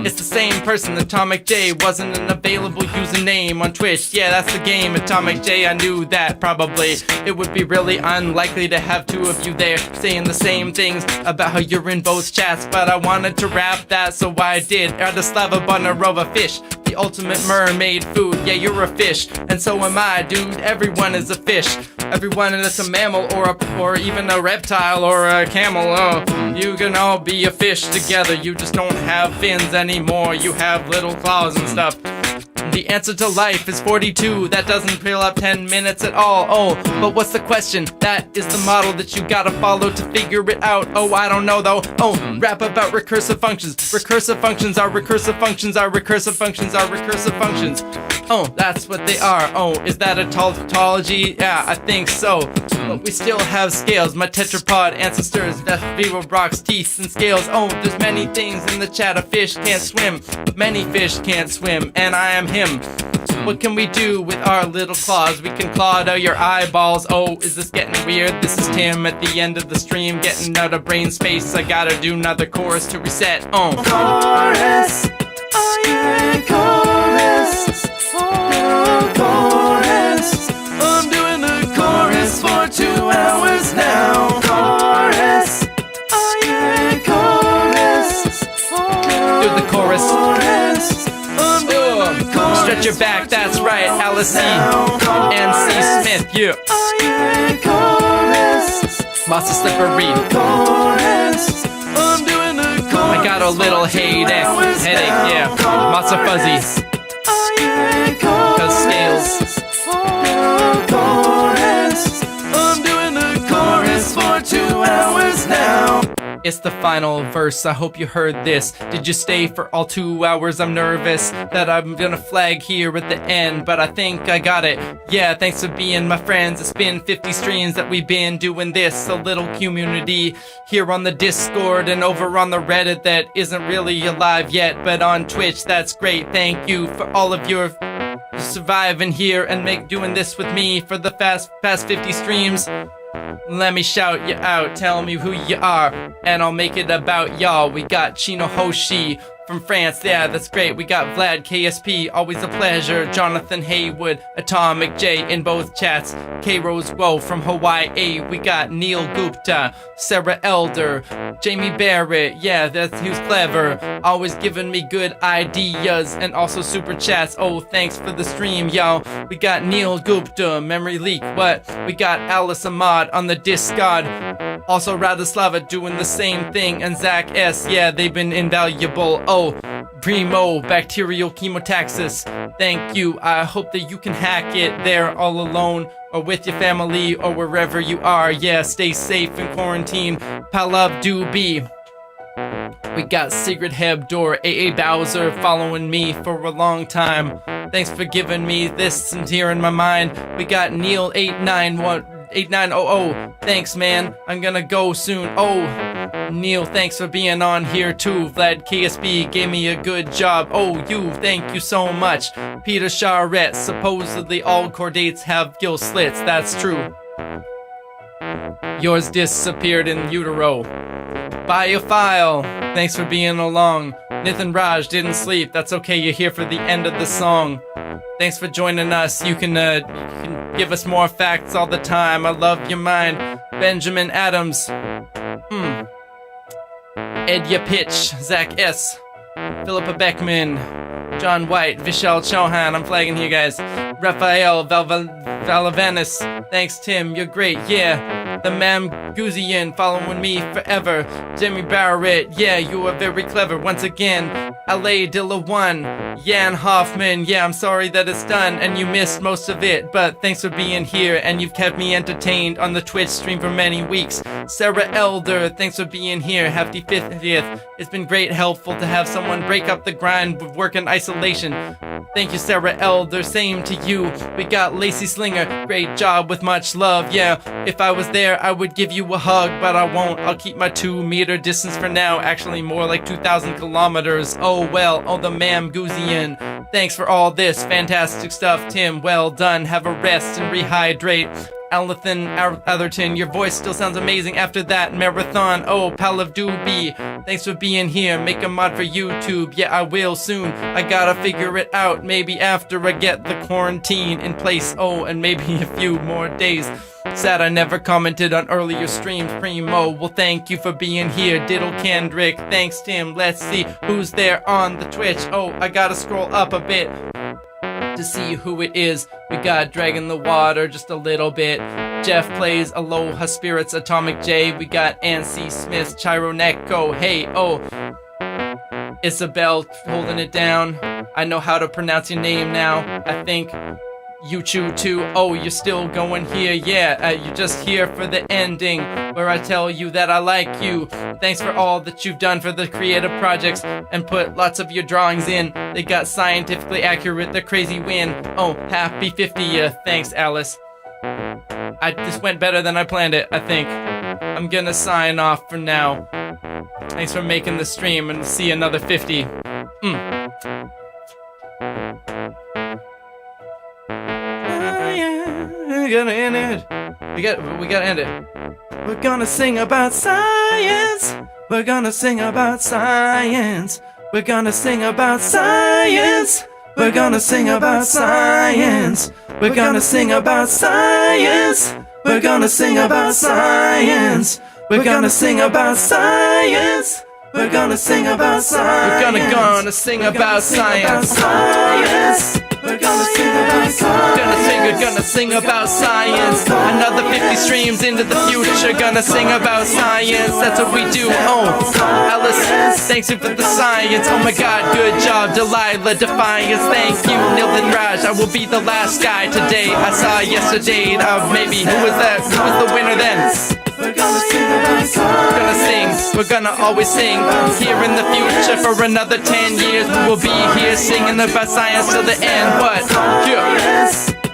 Speaker 1: It's the same person, Atomic J wasn't an available username on Twitch. Yeah, that's the game, Atomic J, I knew that probably. It would be really unlikely to have two of you there saying the same things about how you're in both chats. But I wanted to rap that, so I did. Radoslava Bonarova Fish, the ultimate mermaid food. Yeah, you're a fish, and so am I, dude. Everyone is a fish. Everyone that's a mammal or even a reptile or a camel. Oh, you can all be a fish together. You just don't have fins anymore. You have little claws and stuff. The answer to life is 42. That doesn't fill up 10 minutes at all. Oh, but what's the question? That is the model that you gotta follow to figure it out. Oh, I don't know though. Oh, rap about recursive functions. Recursive functions are recursive functions are recursive functions are recursive functions. Oh, that's what they are. Oh, is that a tautology? Yeah, I think so. But we still have scales. My tetrapod ancestors, Death Vivo Brock's teeth and scales. Oh, there's many things in the chat. A fish can't swim. Many fish can't swim, and I am him. What can we do with our little claws? We can claw out your eyeballs. Oh, is this getting weird? This is Tim at the end of the stream, getting out of brain space. I gotta do another chorus to reset. Oh,
Speaker 2: chorus. Oh yeah, chorus. Oh, chorus. I'm doing the chorus for 2 hours now. Chorus. Oh yeah, chorus.
Speaker 1: do the chorus.
Speaker 2: I'm doing the chorus.
Speaker 1: Stretch your back, that's right, Alice C. and C. Smith, yeah.
Speaker 2: Oh yeah, chorus.
Speaker 1: Massa Slippery.
Speaker 2: Chorus. I'm doing the chorus.
Speaker 1: I got a little headache, yeah. Massa Fuzzy.
Speaker 2: Oh yeah, chorus.
Speaker 1: Cause scales.
Speaker 2: Oh, chorus. I'm doing the chorus for 2 hours now.
Speaker 1: It's the final verse, I hope you heard this. Did you stay for all 2 hours? I'm nervous that I'm gonna flag here at the end, but I think I got it. Yeah, thanks for being my friends. It's been 50 streams that we've been doing this. A little community here on the Discord and over on the Reddit that isn't really alive yet, but on Twitch, that's great. Thank you for all of your surviving here and doing this with me for the past 50 streams. Let me shout you out, tell me who you are, and I'll make it about y'all. We got Chino Hoshi from France, yeah, that's great. We got Vlad KSP, always a pleasure. Jonathan Haywood, Atomic J in both chats. K Rose Woe from Hawaii. We got Neil Gupta, Sarah Elder, Jamie Barrett, yeah, who's clever. Always giving me good ideas and also super chats. Oh, thanks for the stream, y'all. We got Neil Gupta, Memory Leak, what? We got Alice Ahmad on the Discord. Also Radoslava doing the same thing, and Zach S, yeah, they've been invaluable. Oh, Primo, Bacterial Chemotaxis, thank you. I hope that you can hack it there all alone or with your family or wherever you are. Yeah, stay safe in quarantine. Palab do be. We got Sigrid Hebdor, AA Bowser following me for a long time. Thanks for giving me this and here in my mind. We got Neil 8900. Thanks, man. I'm gonna go soon. Oh, Neil, thanks for being on here too. Vlad KSB gave me a good job. Oh, thank you so much. Peter Charette, supposedly all chordates have gill slits. That's true. Yours disappeared in utero. Biophile, thanks for being along. Nithin Raj didn't sleep. That's okay, you're here for the end of the song. Thanks for joining us. You can give us more facts all the time. I love your mind. Benjamin Adams. Ed Yapich, Zach S, Philippa Beckman, John White, Vishal Chauhan, I'm flagging here, guys. Raphael Valavanis, thanks, Tim, you're great, yeah. The Mam Guzian, following me forever. Jimmy Barrett, yeah, you are very clever. Once again, LA Dilla 1, Jan Hoffman, yeah, I'm sorry that it's done and you missed most of it, but thanks for being here and you've kept me entertained on the Twitch stream for many weeks. Sarah Elder, thanks for being here. Happy 50th. It's been great, helpful to have someone break up the grind with work in isolation. Thank you, Sarah Elder. Same to you. We got Lacey Slinger. Great job with much love. Yeah, if I was there, I would give you a hug, but I won't. I'll keep my 2-meter distance for now. Actually, more like 2,000 kilometers. Oh well. Oh, the Mam Guzian. Thanks for all this fantastic stuff, Tim. Well done. Have a rest and rehydrate. Alathan Atherton, your voice still sounds amazing after that marathon. Oh, Pal of Doobie, thanks for being here. Make a mod for YouTube. Yeah, I will soon. I gotta figure it out. Maybe after I get the quarantine in place. Oh, and maybe a few more days. Sad I never commented on earlier streams. Primo, well, thank you for being here. Diddle Kendrick, thanks, Tim. Let's see who's there on the Twitch. Oh, I gotta scroll up a bit to see who it is. We got Dragon the Water just a little bit. Jeff plays Aloha Spirits, Atomic J. We got Ansi Smith, Chironeko. Hey, oh, Isabel holding it down. I know how to pronounce your name now. I think Yuchu too. Oh, you're still going here. Yeah, you're just here for the ending where I tell you that I like you. Thanks for all that you've done for the creative projects and put lots of your drawings in. They got scientifically accurate, the crazy win. Oh, happy 50th. Thanks, Alice. This went better than I planned it, I think. I'm gonna sign off for now. Thanks for making the stream and see another 50. We gotta end it. We gotta end it. We're gonna sing about science. We're gonna sing about science. We're gonna sing about science. We're gonna sing about science. We're gonna sing about science. We're gonna sing about science. We're gonna sing about science. We're gonna sing about science. We're gonna sing about science. We're gonna sing about science. We're gonna sing about science. Another 50 streams into the future. Gonna sing about science. That's what we do. Oh, Alice, thanks you for the science. Oh my God, good job, Delilah Defiance. Thank you, Nilden Raj. I will be the last guy today. I saw yesterday. Maybe who was that? Who was the winner then? We're gonna sing about science. We're gonna sing, we're gonna always sing. Here in the future for another 10 years we will be here singing about science till the end. What? Yeah.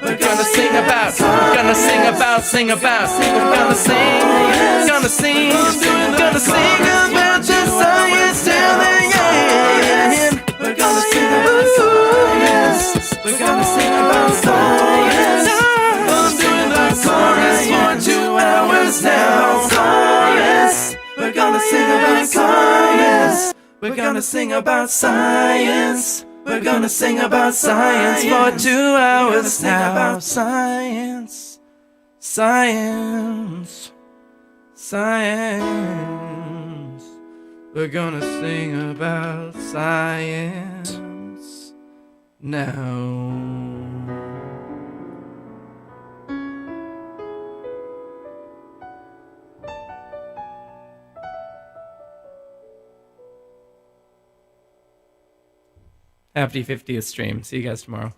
Speaker 1: We're gonna sing about, we're gonna sing about, we're gonna sing, we're gonna sing, we're gonna sing about the science till the end. We're gonna sing about science. We're gonna sing about science. I'm doing the chorus for 2 hours now. Science. We're gonna sing about science. We're gonna sing about science. We're gonna sing about science for 2 hours now. Science. Science. Science. We're gonna sing about science now. Happy 50th stream. See you guys tomorrow.